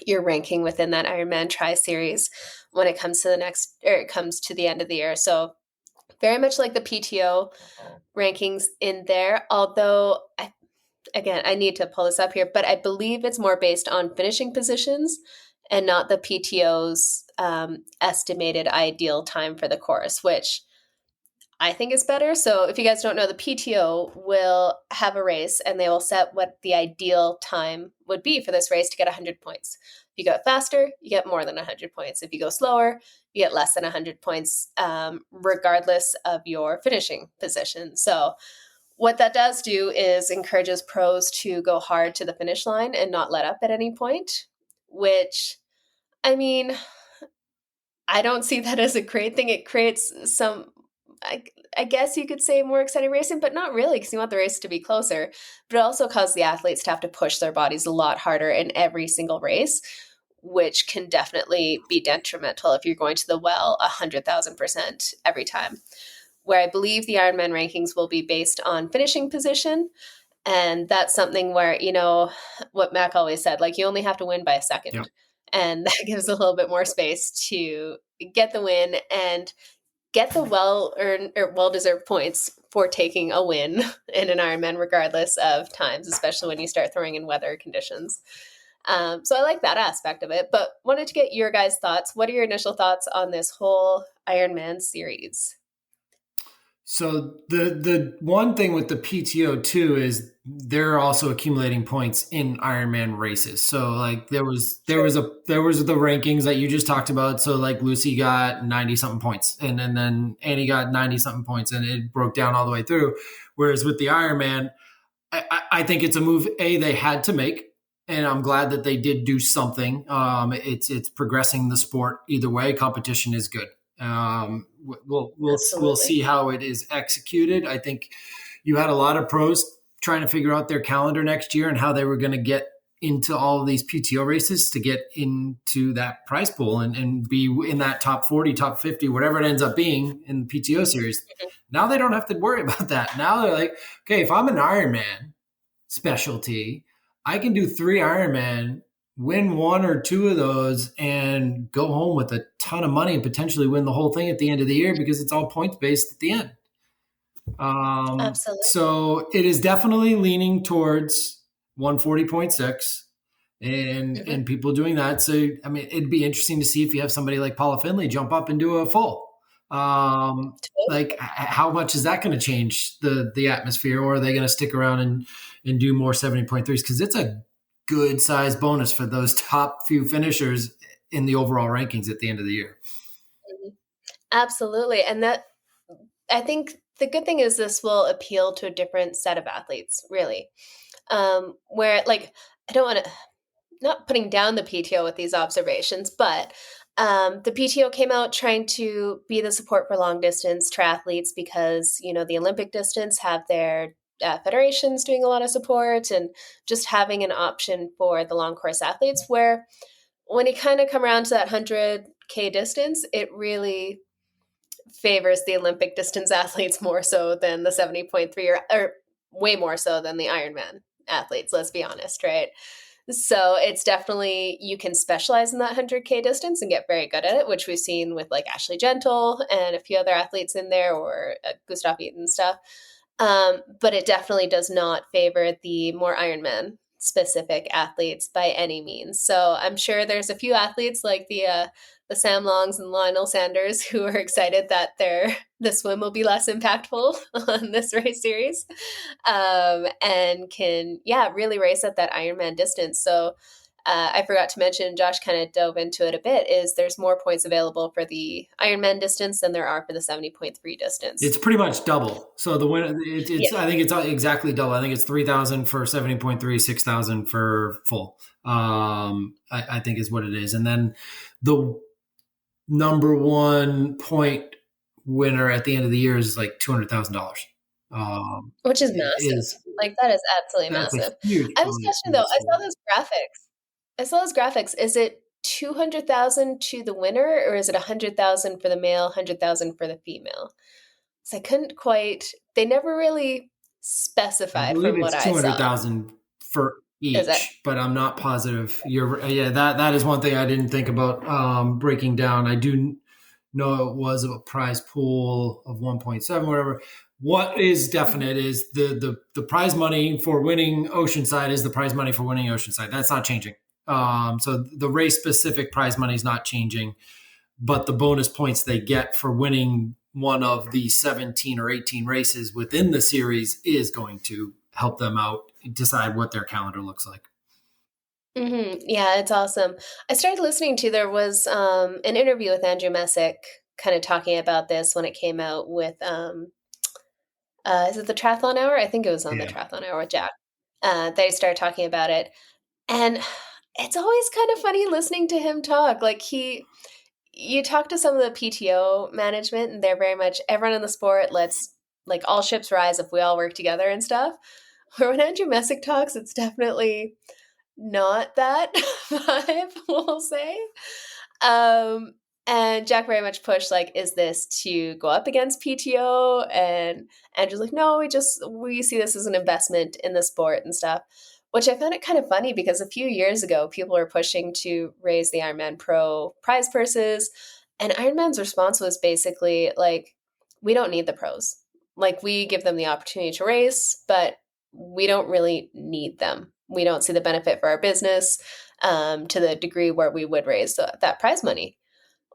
your ranking within that Ironman Tri Series when it comes to it comes to the end of the year. So very much like the PTO rankings in there, although again, I need to pull this up here, but I believe it's more based on finishing positions and not the PTO's estimated ideal time for the course, which I think is better. So if you guys don't know, the PTO will have a race and they will set what the ideal time would be for this race to get 100 points. If you go faster, you get more than 100 points. If you go slower, you get less than 100 points, regardless of your finishing position. So what that does do is encourages pros to go hard to the finish line and not let up at any point, which, I mean, I don't see that as a great thing. It creates some, I guess you could say, more exciting racing, but not really, because you want the race to be closer. But it also causes the athletes to have to push their bodies a lot harder in every single race, which can definitely be detrimental if you're going to the well 100,000% every time. Where I believe the Ironman rankings will be based on finishing position. And that's something where, what Mac always said, like, you only have to win by a second. Yep. And that gives a little bit more space to get the win and get the well-earned or well-deserved points for taking a win in an Ironman, regardless of times, especially when you start throwing in weather conditions. So I like that aspect of it, but wanted to get your guys' thoughts. What are your initial thoughts on this whole Ironman series? So the one thing with the PTO too is they're also accumulating points in Ironman races. So like there was the rankings that you just talked about. So like Lucy got 90 something points and then Annie got 90 something points and it broke down all the way through. Whereas with the Ironman, I think it's a move they had to make. And I'm glad that they did do something. It's progressing the sport either way. Competition is good. We'll see how it is executed. I think you had a lot of pros trying to figure out their calendar next year and how they were going to get into all of these PTO races to get into that prize pool and be in that top 40, top 50, whatever it ends up being in the PTO series. Now they don't have to worry about that. Now they're like, okay, if I'm an Ironman specialty, I can do 3 Ironman, win 1 or 2 of those, and go home with a ton of money and potentially win the whole thing at the end of the year because it's all points based at the end. Absolutely. So it is definitely leaning towards 140.6 and people doing that. So, I mean, it'd be interesting to see if you have somebody like Paula Finley jump up and do a full. Like how much is that going to change the atmosphere, or are they going to stick around and do more 70.3s? Because it's a good size bonus for those top few finishers in the overall rankings at the end of the year. Absolutely. And that, I think the good thing is this will appeal to a different set of athletes, really. Where, like, I don't want to, not putting down the PTO with these observations, but the PTO came out trying to be the support for long distance triathletes because, the Olympic distance have their federations doing a lot of support and just having an option for the long course athletes, where when you kind of come around to that 100K distance, it really favors the Olympic distance athletes more so than the 70.3 or way more so than the Ironman athletes, let's be honest, right? So it's definitely, you can specialize in that 100K distance and get very good at it, which we've seen with like Ashley Gentle and a few other athletes in there, or Gustav Eaton and stuff. But it definitely does not favor the more Ironman specific athletes by any means. So I'm sure there's a few athletes like the Sam Longs and Lionel Sanders who are excited that the swim will be less impactful on this race series, and can really race at that Ironman distance. So I forgot to mention, Josh kind of dove into it a bit, is there's more points available for the Ironman distance than there are for the 70.3 distance. It's pretty much double. So the winner, I think it's exactly double. I think it's 3,000 for 70.3, 6,000 for full. I think is what it is. And then the number one point winner at the end of the year is like $200,000. Which is massive. That is absolutely massive. I was questioning though, I saw those graphics. Is it 200,000 to the winner, or is it 100,000 for the male, 100,000 for the female? So I couldn't quite, they never really specified from what I saw. 200,000 for Is it? each, but I'm not positive. That is one thing I didn't think about breaking down. I do know it was a prize pool of 1.7, whatever. What is definite is the prize money for winning Oceanside is the prize money for winning Oceanside. That's not changing. So the race specific prize money is not changing, but the bonus points they get for winning one of the 17 or 18 races within the series is going to help them out decide what their calendar looks like. Mm-hmm. Yeah, it's awesome. I started listening to, there was an interview with Andrew Messick kind of talking about this when it came out with, is it the Triathlon Hour? I think it was on the Triathlon Hour with Jack. They started talking about it. And it's always kind of funny listening to him talk. Like you talk to some of the PTO management and they're very much, everyone in the sport, let's, like, all ships rise if we all work together and stuff. Where when Andrew Messick talks, it's definitely not that vibe, we'll say. And Jack very much pushed, like, is this to go up against PTO? And Andrew's like, no, we see this as an investment in the sport and stuff. Which I found it kind of funny because a few years ago, people were pushing to raise the Ironman Pro prize purses. And Ironman's response was basically like, we don't need the pros. Like, we give them the opportunity to race, but we don't really need them. We don't see the benefit for our business to the degree where we would raise that prize money.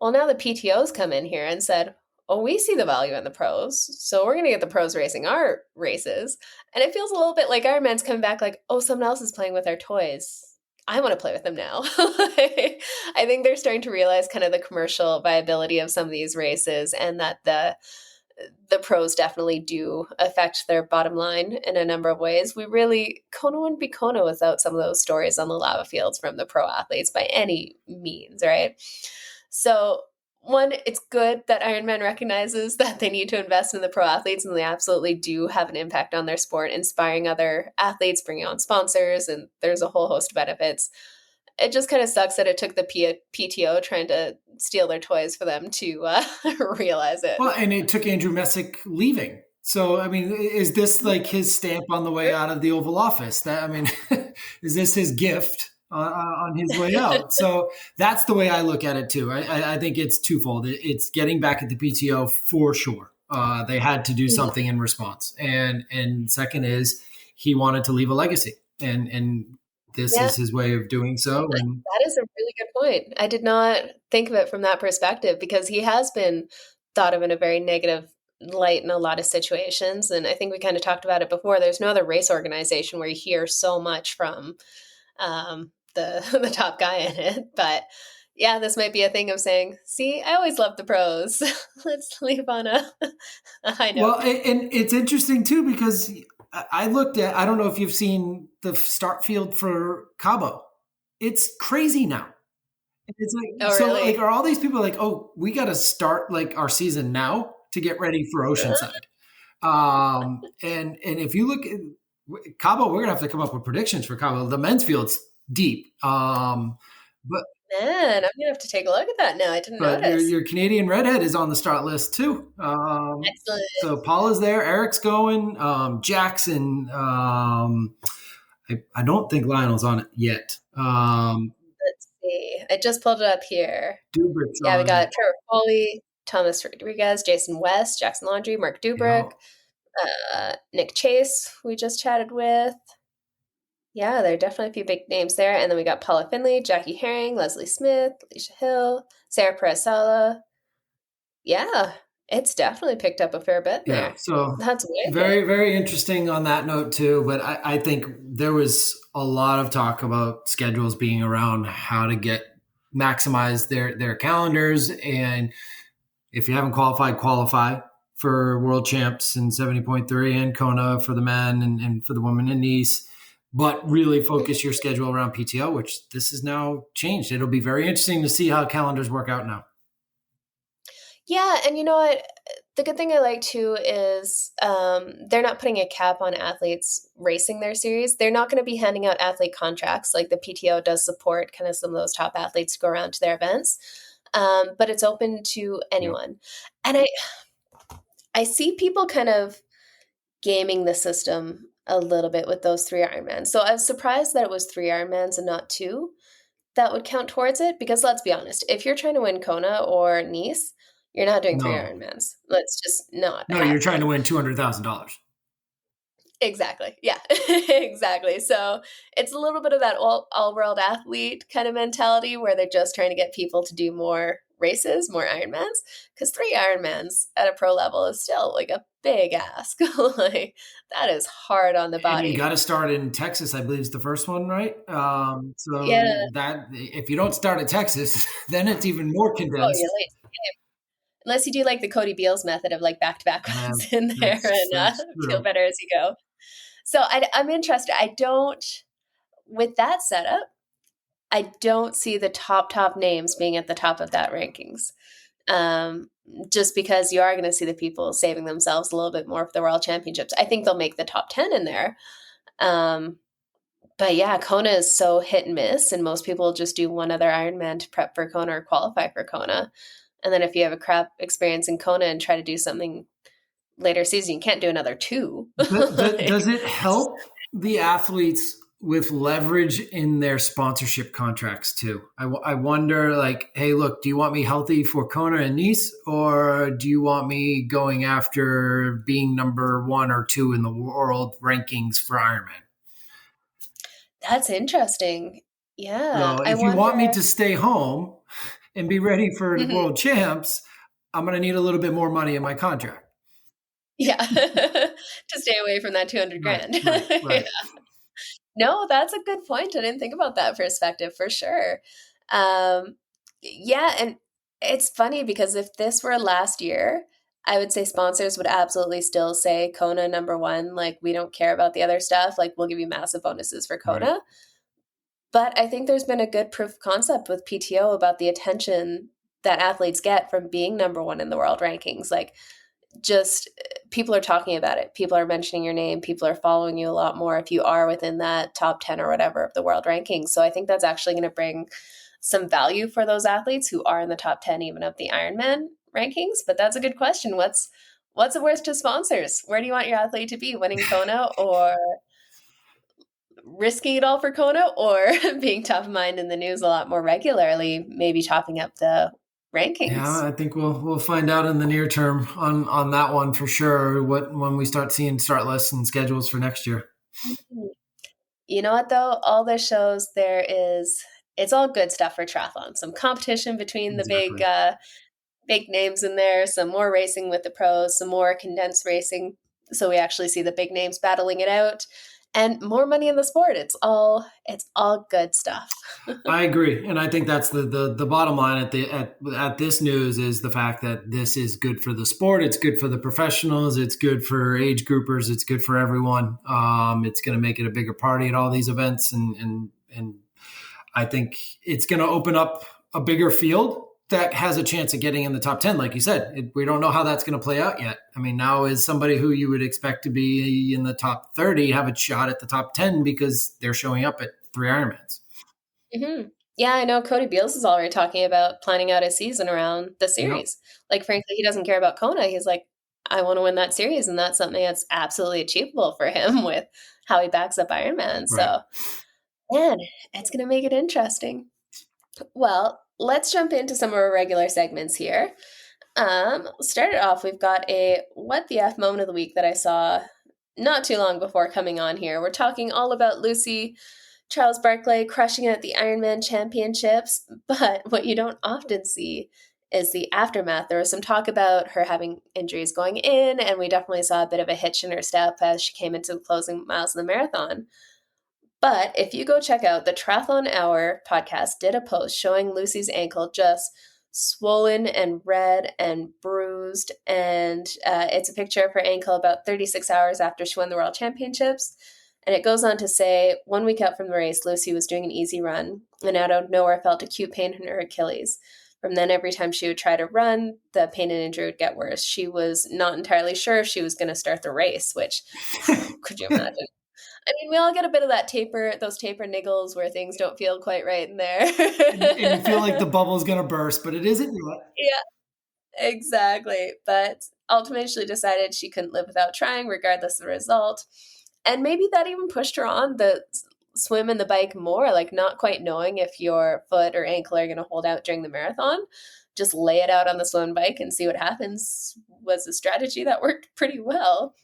Well, now the PTOs come in here and said, oh, we see the value in the pros, so we're going to get the pros racing our races. And it feels a little bit like Ironman's coming back like, oh, someone else is playing with our toys. I want to play with them now. I think they're starting to realize kind of the commercial viability of some of these races and that the pros definitely do affect their bottom line in a number of ways. Kona wouldn't be Kona without some of those stories on the lava fields from the pro athletes by any means, right? So one, it's good that Ironman recognizes that they need to invest in the pro athletes, and they absolutely do have an impact on their sport, inspiring other athletes, bringing on sponsors, and there's a whole host of benefits. It just kind of sucks that it took the PTO trying to steal their toys for them to realize it. Well, and it took Andrew Messick leaving. So, I mean, is this like his stamp on the way out of the Oval Office? Is this his gift on his way out? So that's the way I look at it too. I think it's twofold. It's getting back at the PTO for sure. They had to do something in response, and second is he wanted to leave a legacy, and this is his way of doing so. And that is a really good point. I did not think of it from that perspective because he has been thought of in a very negative light in a lot of situations. And I think we kind of talked about it before. There's no other race organization where you hear so much from the top guy in it. But yeah, this might be a thing of saying, see, I always love the pros. Let's leave on a high note. Well, and it's interesting too, because I don't know if you've seen the start field for Cabo. It's crazy now. It's like, really? Like, are all these people like, oh, we got to start like our season now to get ready for Oceanside? And if you look at Cabo, we're gonna have to come up with predictions for Cabo. The men's field's deep. But man, I'm gonna have to take a look at that now. I didn't notice. Your Canadian redhead is on the start list too. Excellent. So Paula's there, Eric's going, Jackson. I don't think Lionel's on it yet. Let's see. I just pulled it up here. Dubrick's we got Trevor Foley, Thomas Rodriguez, Jason West, Jackson Laundry, Mark Dubrick, Nick Chase, we just chatted with. Yeah, there are definitely a few big names there. And then we got Paula Finley, Jackie Herring, Leslie Smith, Alicia Hill, Sarah Perez-Sala. Yeah, it's definitely picked up a fair bit there. Yeah, so that's weird. Very, very interesting on that note too. But I think there was a lot of talk about schedules being around how to maximize their calendars. And if you haven't qualify for World Champs in 70.3 and Kona for the men and for the women in Nice. But really focus your schedule around PTO, which this is now changed. It'll be very interesting to see how calendars work out now. Yeah, and you know what? The good thing I like too is they're not putting a cap on athletes racing their series. They're not going to be handing out athlete contracts like the PTO does support kind of some of those top athletes to go around to their events. But it's open to anyone. And I see people kind of gaming the system a little bit with those 3 Ironmans. So I was surprised that it was 3 Ironmans and not 2 that would count towards it, because let's be honest, if you're trying to win Kona or Nice, you're not doing 3 No. Ironmans. Let's just not No, you're trying to happen. win $200,000. Exactly. Yeah, exactly. So it's a little bit of that all-world athlete kind of mentality where they're just trying to get people to do more races, more Ironmans, because 3 Ironmans at a pro level is still like a big ask. Like that is hard on the And you body. got to start in Texas, I believe is the first one, right? So Yeah. that if you don't start at Texas, then it's even more Oh, condensed. you're late. Unless you do like the Cody Beals method of like back-to-back Yeah, runs in there and that's feel true. better as you go. So I'm interested. With that setup, I don't see the top names being at the top of that rankings. Just because you are going to see the people saving themselves a little bit more for the World Championships. I think they'll make the top 10 in there. But yeah, Kona is so hit and miss, and most people just do one other Ironman to prep for Kona or qualify for Kona. And then if you have a crap experience in Kona and try to do something later season, you can't do another 2. Does it help the athletes with leverage in their sponsorship contracts too? I wonder, like, hey, look, do you want me healthy for Kona and Nice, or do you want me going after being number 1 or 2 in the world rankings for Ironman? That's interesting. Yeah, So I if you wonder. want me to stay home and be ready for the world champs, I'm going to need a little bit more money in my contract. Yeah, to stay away from that 200 grand. Right. Yeah. No, that's a good point. I didn't think about that perspective for sure. Yeah, and it's funny because if this were last year, I would say sponsors would absolutely still say Kona number 1. Like, we don't care about the other stuff. Like, we'll give you massive bonuses for Kona. Right. But I think there's been a good proof of concept with PTO about the attention that athletes get from being number 1 in the world rankings. Like, just people are talking about it. People are mentioning your name. People are following you a lot more if you are within that top 10 or whatever of the world rankings. So I think that's actually going to bring some value for those athletes who are in the top 10 even of the Ironman rankings. But that's a good question. What's it worth to sponsors? Where do you want your athlete to be, winning Kona or risking it all for Kona, or being top of mind in the news a lot more regularly, maybe topping up the rankings? Yeah, I think we'll find out in the near term on that one for sure. When we start seeing start lists and schedules for next year. You know what though? All this shows it's all good stuff for triathlon. Some competition between the big names in there, some more racing with the pros, some more condensed racing. So we actually see the big names battling it out. And more money in the sport. It's all good stuff. I agree, and I think that's the bottom line at this news is the fact that this is good for the sport. It's good for the professionals. It's good for age groupers. It's good for everyone. It's going to make it a bigger party at all these events, and I think it's going to open up a bigger field that has a chance of getting in the top 10. Like you said, we don't know how that's going to play out yet. I mean, now is somebody who you would expect to be in the top 30 have a shot at the top 10 because they're showing up at 3 Ironmans. Mm-hmm. Yeah, I know Cody Beals is already talking about planning out a season around the series. Yep. Like, frankly, he doesn't care about Kona. He's like, I want to win that series. And that's something that's absolutely achievable for him with how he backs up Ironman. Right. So, man, it's going to make it interesting. Well, let's jump into some of our regular segments here. Start it off, we've got a What the F moment of the week that I saw not too long before coming on here. We're talking all about Lucy Charles Barclay crushing it at the Ironman Championships, but what you don't often see is the aftermath. There was some talk about her having injuries going in, and we definitely saw a bit of a hitch in her step as she came into the closing miles of the marathon. But if you go check out the Triathlon Hour podcast, did a post showing Lucy's ankle just swollen and red and bruised, and it's a picture of her ankle about 36 hours after she won the World Championships. And it goes on to say, 1 week out from the race, Lucy was doing an easy run and out of nowhere felt acute pain in her Achilles. From then, every time she would try to run, the pain and injury would get worse. She was not entirely sure if she was going to start the race, which, could you imagine? I mean, we all get a bit of that those taper niggles where things don't feel quite right in there. and you feel like the bubble's going to burst, but it isn't yet. Yeah, exactly. But ultimately, she decided she couldn't live without trying, regardless of the result. And maybe that even pushed her on the swim and the bike more, like not quite knowing if your foot or ankle are going to hold out during the marathon. Just lay it out on the swim bike and see what happens was a strategy that worked pretty well.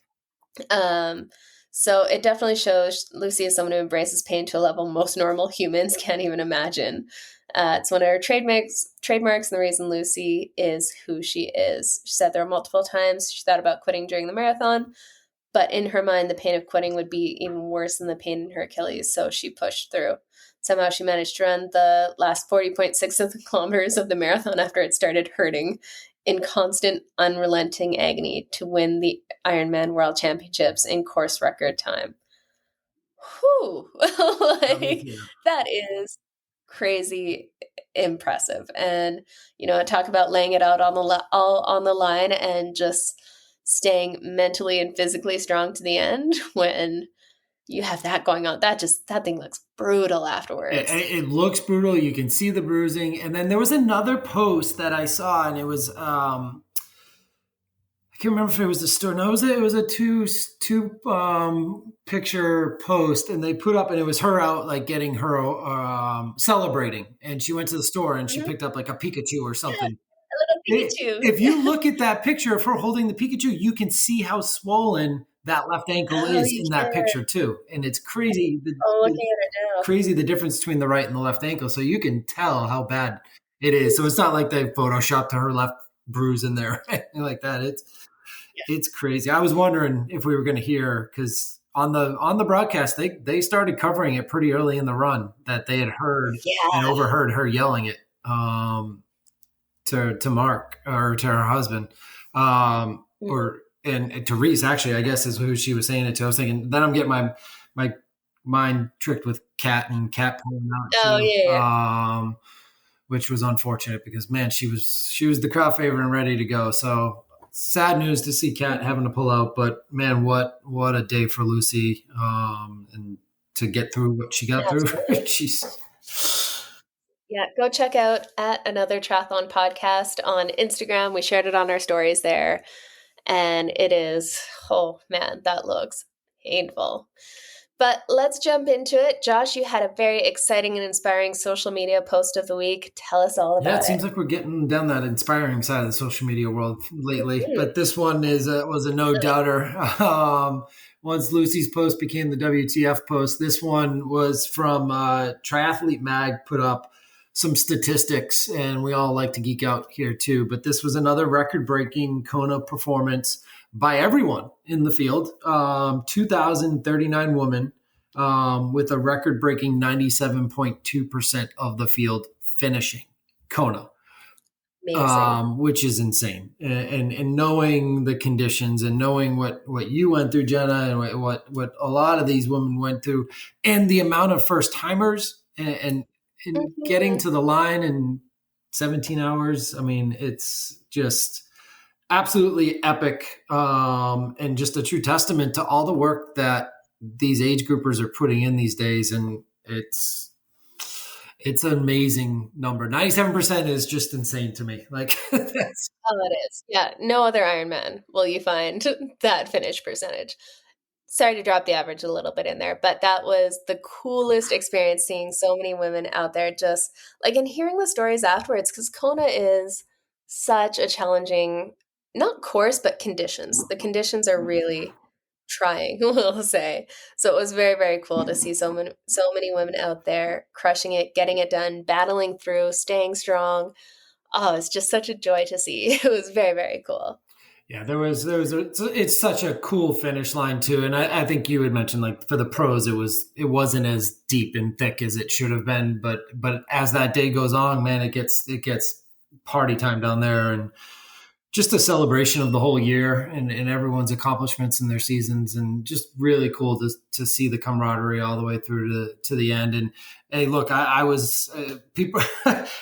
So it definitely shows Lucy is someone who embraces pain to a level most normal humans can't even imagine. It's one of her trademarks, and the reason Lucy is who she is. She said there were multiple times she thought about quitting during the marathon, but in her mind, the pain of quitting would be even worse than the pain in her Achilles, so she pushed through. Somehow she managed to run the last 40.6 kilometers of the marathon after it started hurting in constant, unrelenting agony to win the Ironman World Championships in course record time. Whew. That is crazy impressive. And, talk about laying it out on all on the line and just staying mentally and physically strong to the end when you have that going on. That thing looks brutal afterwards. It looks brutal. You can see the bruising. And then there was another post that I saw, and it was, I can't remember if it was the store. No, it was a two picture post, and they put up, and it was her out like getting her celebrating, and she went to the store and she picked up like a Pikachu or something. Yeah, a little Pikachu. If you look at that picture of her holding the Pikachu, you can see how swollen that left ankle is in that picture too, and it's crazy. Looking at it now, crazy the difference between the right and the left ankle. So you can tell how bad it is. So it's not like they photoshopped her left bruise in there like that. It's crazy. I was wondering if we were going to hear, because on the broadcast they started covering it pretty early in the run, that they had heard and overheard her yelling it to Mark, or to her husband, and to Reese, actually, I guess is who she was saying it to. I was thinking, then I'm getting my mind tricked with Kat and Kat pulling out too, which was unfortunate because, man, she was the crowd favorite and ready to go. So sad news to see Kat having to pull out, but man, what a day for Lucy, and to get through what she got through. Yeah, go check out at Another Triathlon Podcast on Instagram. We shared it on our stories there. And it is, oh man, that looks painful. But let's jump into it. Josh, you had a very exciting and inspiring social media post of the week. Tell us all about it. Yeah, it seems like we're getting down that inspiring side of the social media world lately. But this one was a no-doubter. Once Lucy's post became the WTF post, this one was from Triathlete Mag, put up some statistics, and we all like to geek out here too. But this was another record-breaking Kona performance by everyone in the field. 2,039 women, with a record-breaking 97.2% of the field finishing Kona, which is insane. And knowing the conditions and knowing what you went through, Jenna, and what a lot of these women went through, and the amount of first-timers and getting to the line in 17 hours. I mean, it's just absolutely epic, and just a true testament to all the work that these age groupers are putting in these days. And it's an amazing number. 97% is just insane to me. Like, it is. Yeah. No other Ironman will you find that finish percentage. Sorry to drop the average a little bit in there, but that was the coolest experience, seeing so many women out there just like, and hearing the stories afterwards, because Kona is such a challenging, not course, but conditions. The conditions are really trying, we'll say. So it was very, very cool to see so many women out there crushing it, getting it done, battling through, staying strong. Oh, it's just such a joy to see. It was very, very cool. Yeah, it's such a cool finish line too. And I think you had mentioned, like, for the pros, it wasn't as deep and thick as it should have been. But as that day goes on, man, it gets party time down there, and just a celebration of the whole year and everyone's accomplishments in their seasons, and just really cool to see the camaraderie all the way through to the end. And hey, look, I was people.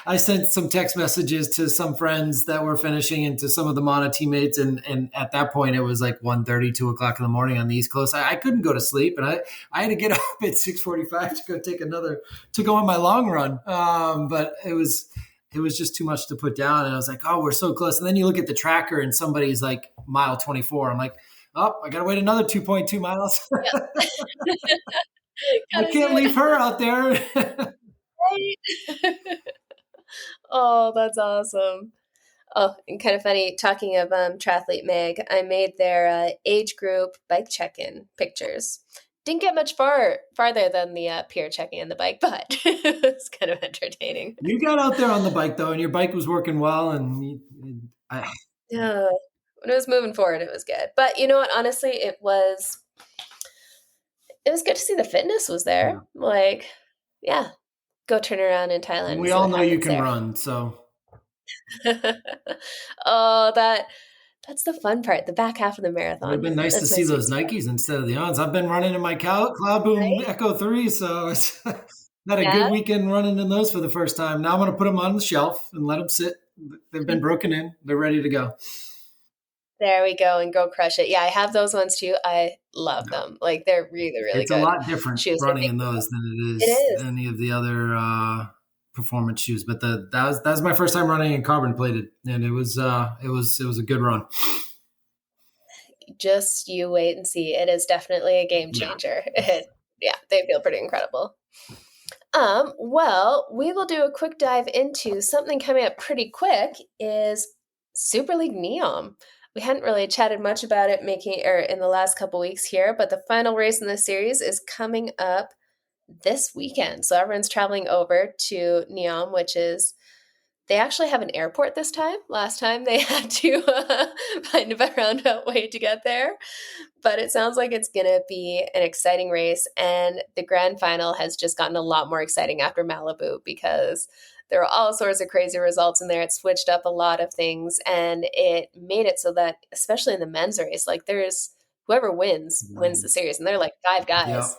I sent some text messages to some friends that were finishing and to some of the Mana teammates, and at that point it was like 1:30, 2 o'clock in the morning on the East Coast. I couldn't go to sleep, and I had to get up at 6:45 to go on my long run. But it was just too much to put down. And I was like, oh, we're so close. And then you look at the tracker and somebody's like mile 24. I'm like, oh, I got to wait another 2.2 miles. Yeah. I Gotta do can't leave it. her out there. Right? Oh, that's awesome. Oh, and kind of funny, talking of Triathlete Meg, I made their age group bike check-in pictures. Didn't get much farther than the peer checking in the bike, but it's kind of entertaining. You got out there on the bike though, and your bike was working well. Yeah, when it was moving forward, it was good. But you know what? Honestly, it was good to see the fitness was there. Like, yeah, go turn around in Thailand and We see all what know you happens can there. run, so Oh, that's the fun part, the back half of the it would have marathon. been nice to That's my see sweet those spot, Nikes instead of the Ons. I've been running in my Cloud Boom right? Echo 3, so it's had a good Yeah, weekend running in those for the first time. Now I'm going to put them on the shelf and let them sit. They've been broken in. They're ready to go. there we go, and go crush it. Yeah, I have those ones too. I love them. Like, they're really, really It's a good lot different shoes. I running think in those than it it is is any of the other performance shoes. But that was my first time running in carbon plated, and it was a good run. just you wait and see. It is definitely a game Yeah. changer. Yeah, they feel pretty incredible. Well, we will do a quick dive into something coming up pretty quick is Super League Neom. We hadn't really chatted much about it in the last couple weeks here, but the final race in the series is coming up this weekend. So everyone's traveling over to Neom, which is they actually have an airport this time. Last time they had to find a roundabout way to get there. But it sounds like it's going to be an exciting race. And the grand final has just gotten a lot more exciting after Malibu because there were all sorts of crazy results in there. It switched up a lot of things and it made it so that, especially in the men's race, like there's whoever wins the series. And they're like 5 Yeah. guys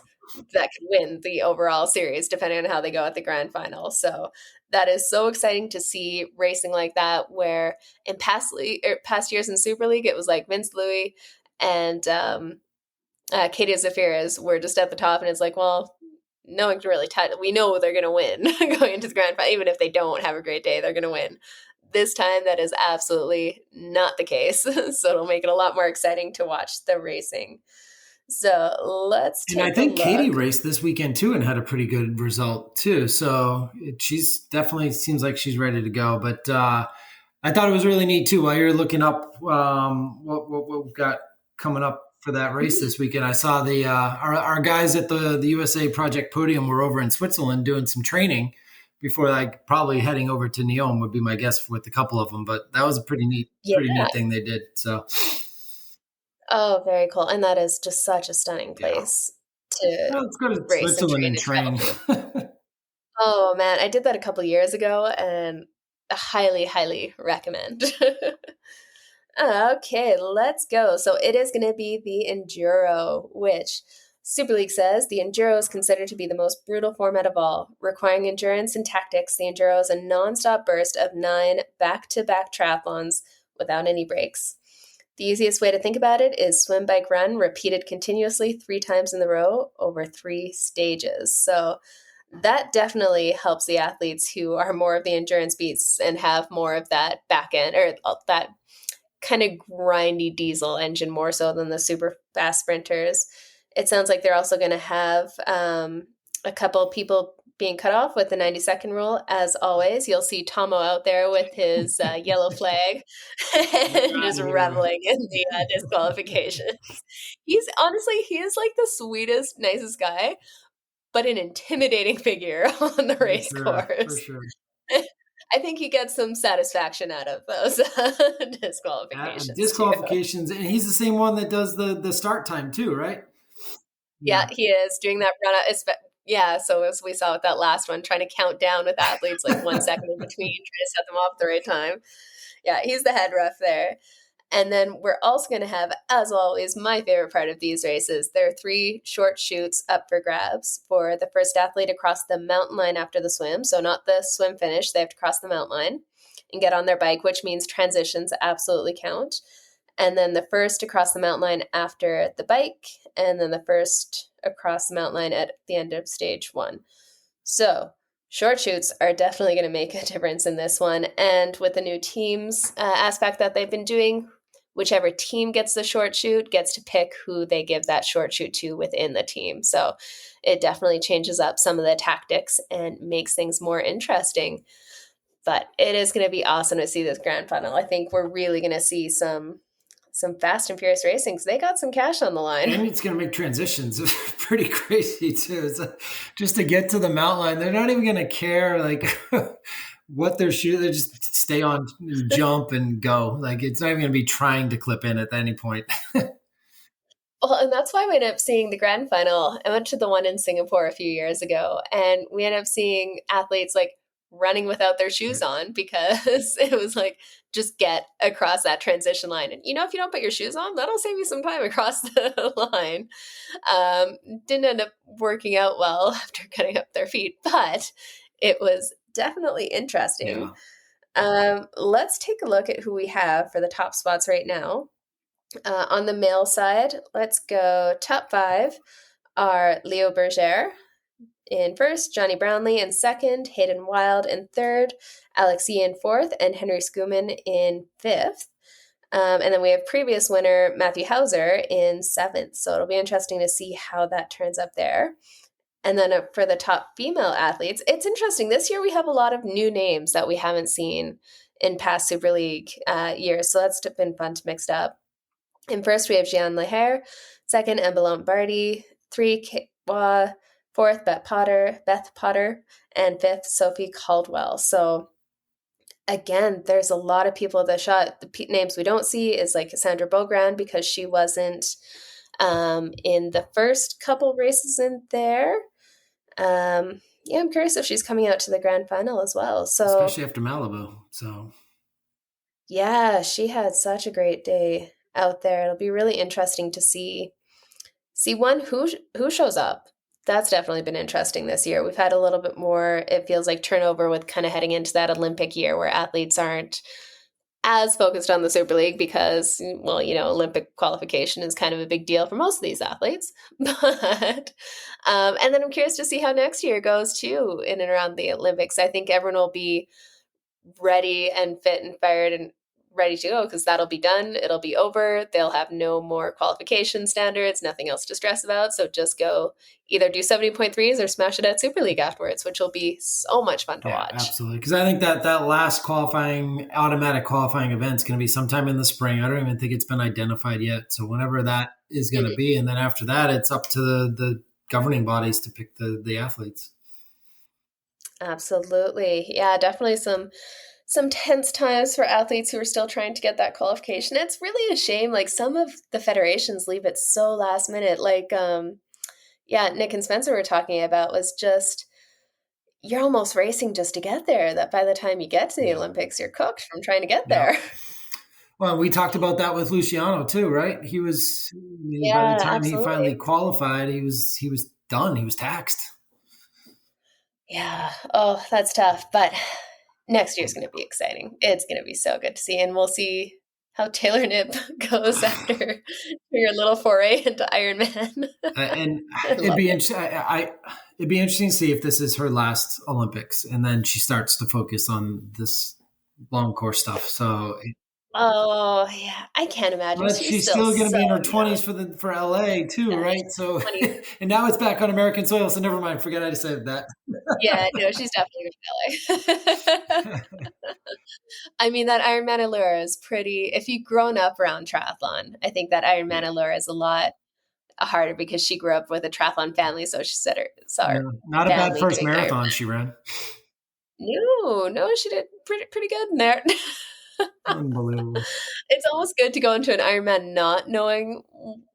that could win the overall series, depending on how they go at the grand final. So that is so exciting to see racing like that, where in past years in Super League, it was like Vince Louis and Katie Zafiris were just at the top, and it's like, well, no one can really tell. We know they're going to win going into the grand final. Even if they don't have a great day, they're going to win. This time, that is absolutely not the case. So it'll make it a lot more exciting to watch the racing. So let's And I take a think Katie look. raced this weekend too and had a pretty good result too. So she's definitely seems like she's ready to go. But I thought it was really neat too. While you're looking up what we've got coming up for that race this weekend, I saw the our guys at the USA Project Podium were over in Switzerland doing some training before, like probably heading over to Neom would be my guess with a couple of them. But that was a pretty Yeah. neat thing they did. So Oh, very cool. And that is just such a stunning yeah, place to well, let's go to race and Switzerland train and and travel train. to. Oh man, I did that a couple years ago and I highly, highly recommend. Okay, let's go. So it is going to be the Enduro, which Super League says the Enduro is considered to be the most brutal format of all. Requiring endurance and tactics, the Enduro is a nonstop burst of 9 back-to-back triathlons without any breaks. The easiest way to think about it is swim, bike, run, repeated continuously 3 times in a row over 3 stages. So that definitely helps the athletes who are more of the endurance beats and have more of that back end or that kind of grindy diesel engine more so than the super fast sprinters. It sounds like they're also going to have a couple people being cut off with the 90-second rule. As always, you'll see Tomo out there with his yellow flag and just reveling in the disqualifications. He is like the sweetest, nicest guy, but an intimidating figure on the race For course. sure. I think he gets some satisfaction out of those disqualifications too. Disqualifications, and he's the same one that does the start time too, right? Yeah, he is doing that run out. Yeah, so as we saw with that last one, trying to count down with athletes like 1 second in between, trying to set them off at the right time. Yeah, he's the head ref there. And then we're also going to have, as always, my favorite part of these races. There are 3 short chutes up for grabs for the first athlete across the mountain line after the swim. So not the swim finish. They have to cross the mountain line and get on their bike, which means transitions absolutely count. And then the first across the mountain line after the bike, and then the first across the mountain line at the end of stage 1. So short chutes are definitely going to make a difference in this one. And with the new teams aspect that they've been doing, whichever team gets the short shoot gets to pick who they give that short shoot to within the team. So it definitely changes up some of the tactics and makes things more interesting. But it is going to be awesome to see this grand final. I think we're really going to see some fast and furious racing because they got some cash on the line. And it's going to make transitions pretty crazy too. Just to get to the mountain line, they're not even going to care like what they're shooting. They just stay on, jump, and go. Like it's not even going to be trying to clip in at any point. Well, and that's why we ended up seeing the grand final. I went to the one in Singapore a few years ago, and we ended up seeing athletes like running without their shoes on because it was like, just get across that transition line. And, if you don't put your shoes on, that'll save you some time across the line. Didn't end up working out well after cutting up their feet, but it was definitely interesting. Yeah. Let's take a look at who we have for the top spots right now. On the male side, let's go top 5 are Leo Berger in first, Johnny Brownlee in second, Hayden Wild in third, Alex Yee in fourth, and Henry Skuman in fifth. And then we have previous winner Matthew Hauser in seventh. So it'll be interesting to see how that turns up there. And then for the top female athletes, it's interesting. This year we have a lot of new names that we haven't seen in past Super League years. So that's been fun to mix up. In first, we have Jeanne-Caer, second, Embelone Barty, 3, Kate Waugh, fourth, Beth Potter, and fifth, Sophie Caldwell. So again, there's a lot of people that shot. The names we don't see is like Cassandra Beaugrand because she wasn't in the first couple races in there. I'm curious if she's coming out to the grand final as well. So especially after Malibu. So yeah, she had such a great day out there. It'll be really interesting to see one who shows up. That's definitely been interesting this year. We've had a little bit more, it feels like, turnover with kind of heading into that Olympic year where athletes aren't as focused on the Super League because, well, Olympic qualification is kind of a big deal for most of these athletes. But, and then I'm curious to see how next year goes too in and around the Olympics. I think everyone will be ready and fit and fired and ready to go because that'll be done. It'll be over. They'll have no more qualification standards, nothing else to stress about. So just go either do 70.3s or smash it at Super League afterwards, which will be so much fun to watch. Absolutely. Because I think that last automatic qualifying event is going to be sometime in the spring. I don't even think it's been identified yet. So whenever that is going to be. And then after that, it's up to the governing bodies to pick the athletes. Absolutely. Yeah, definitely some tense times for athletes who are still trying to get that qualification. It's really a shame. Like some of the federations leave it so last minute. Like, Nick and Spencer were talking about was just, you're almost racing just to get there. That by the time you get to the Olympics, you're cooked from trying to get there. Well, we talked about that with Luciano too, right? He was, by the time he finally qualified, he was done. He was taxed. Yeah. Oh, that's tough. But next year's going to be exciting. It's going to be so good to see. And we'll see how Taylor Knipp goes after your little foray into Ironman. And it'd be interesting to see if this is her last Olympics and then she starts to focus on this long course stuff. So oh yeah, I can't imagine. But she's still going to be in her 20s for LA too, right? So, and now it's back on American soil. So never mind. Forget I said that. Yeah, no, she's definitely in LA. I mean, that Ironman allure is pretty. If you've grown up around triathlon, I think that Ironman allure is a lot harder because she grew up with a triathlon family. So she said not a bad first marathon she ran. No, she did pretty good in there. Unbelievable. It's almost good to go into an Ironman not knowing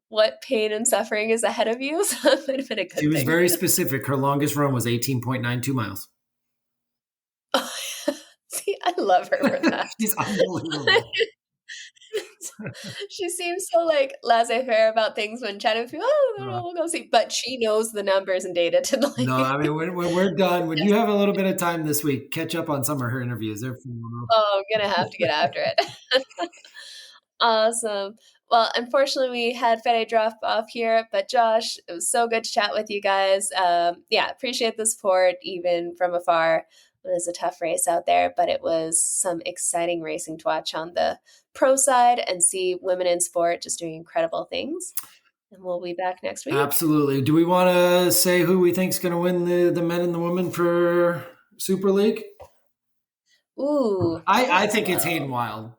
what pain and suffering is ahead of you. So it might have been a good thing. She was very specific. Her longest run was 18.92 miles. See, I love her for that. She's unbelievable. She seems so like laissez-faire about things when chatting with people. We'll go see. But she knows the numbers and data to the. No, I mean when we're done, when you have a little bit of time this week, catch up on some of her interviews. They're phenomenal. Oh, I'm gonna have to get after it. Awesome. Well, unfortunately, we had Fede drop off here, but Josh, it was so good to chat with you guys. Appreciate the support even from afar. was a tough race out there, but it was some exciting racing to watch on the pro side and see women in sport just doing incredible things. And we'll be back next week. Absolutely. Do we want to say who we think is going to win the men and the women for Super League? Ooh. I think it's Hayden Wild.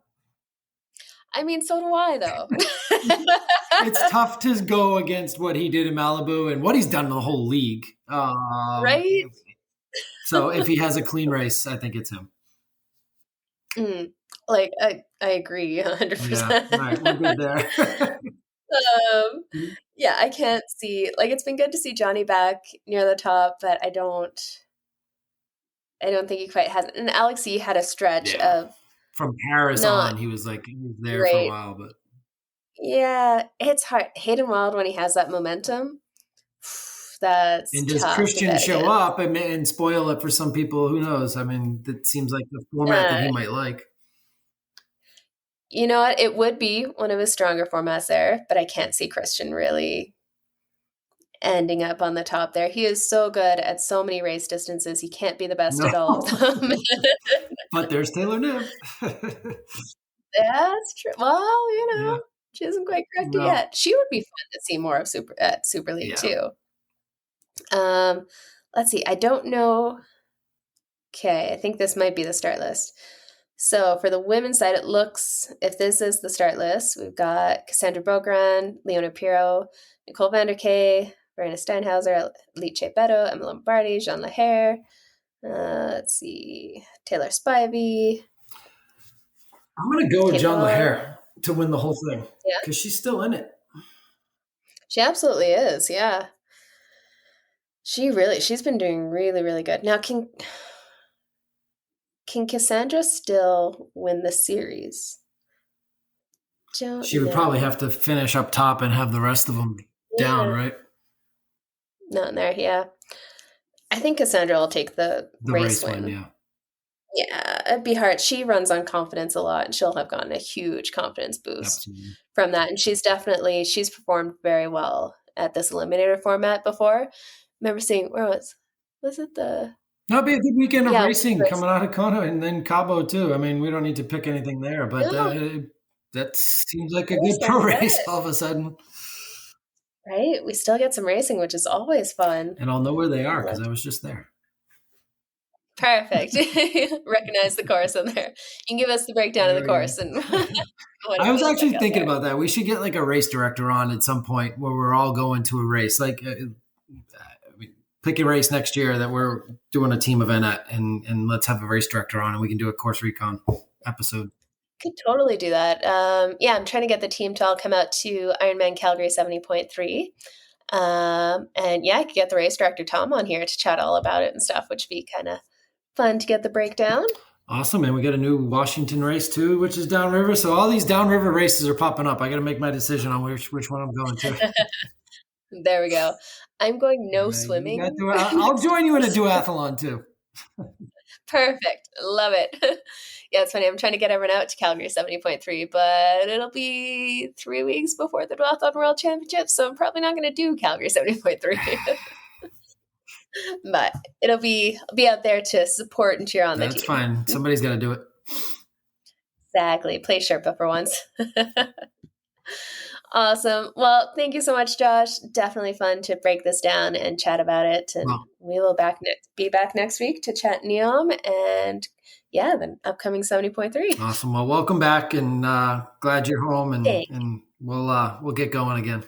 I mean, so do I, though. It's tough to go against what he did in Malibu and what he's done in the whole league. Right? So if he has a clean race, I think it's him. Like, I agree 100%. Yeah, all right, we're good there. Yeah, I can't see, like, it's been good to see Johnny back near the top, but I don't think he quite has. And Alex E had a stretch of from Paris on, he was there for a while, but yeah, it's hard. Hayden Wild, when he has that momentum, that's and does tough Christian show up and spoil it for some people? Who knows? I mean, that seems like the format that he might like. You know what? It would be one of his stronger formats there, but I can't see Christian really ending up on the top there. He is so good at so many race distances. He can't be the best at all of them. But there's Taylor Nibb. That's true. Well, she hasn't quite cracked it yet. She would be fun to see more of Super League too. Let's see. I don't know. Okay, I think this might be the start list. So for the women's side, it looks, if this is the start list, we've got Cassandra Bogran, Leona Pirro, Nicole Vanderkay, Verena Steinhauser, Lice Beto, Emma Lombardi, Jean Lahair. Let's see, Taylor Spivey. I'm going to go with Jean Lahair to win the whole thing. Yeah. Because she's still in it. She absolutely is, yeah. She's been doing really, really good. Now, can Cassandra still win the series? She would probably have to finish up top and have the rest of them down, right? Not in there, yeah. I think Cassandra will take the race win. Yeah, it'd be hard. She runs on confidence a lot, and she'll have gotten a huge confidence boost from that. And she's performed very well at this eliminator format before. Remember seeing, where was it the... That'll be a good weekend of racing coming out of Kona and then Cabo too. I mean, we don't need to pick anything there, but that seems like a good pro race all of a sudden. Right? We still get some racing, which is always fun. And I'll know where they are because I was just there. Perfect. Recognize the course in there. You can give us the breakdown of the course. And I was actually thinking about that. We should get like a race director on at some point where we're all going to a race. Like pick a race next year that we're doing a team event at and let's have a race director on and we can do a course recon episode. Could totally do that. I'm trying to get the team to all come out to Ironman Calgary 70.3. I could get the race director Tom on here to chat all about it and stuff, which would be kind of fun to get the breakdown. Awesome. And we got a new Washington race too, which is downriver. So all these downriver races are popping up. I got to make my decision on which one I'm going to. There we go. I'm going swimming. I'll join you in a duathlon too. Perfect. Love it. Yeah, it's funny. I'm trying to get everyone out to Calgary 70.3, but it'll be 3 weeks before the Duathlon World Championships, so I'm probably not going to do Calgary 70.3. But I'll be out there to support and cheer on the team. That's fine. Somebody's got to do it. Exactly. Play Sherpa for once. Awesome. Well, thank you so much, Josh. Definitely fun to break this down and chat about it. And we will be back next week to chat NEOM and the upcoming 70.3. Awesome. Well, welcome back and glad you're home and we'll get going again.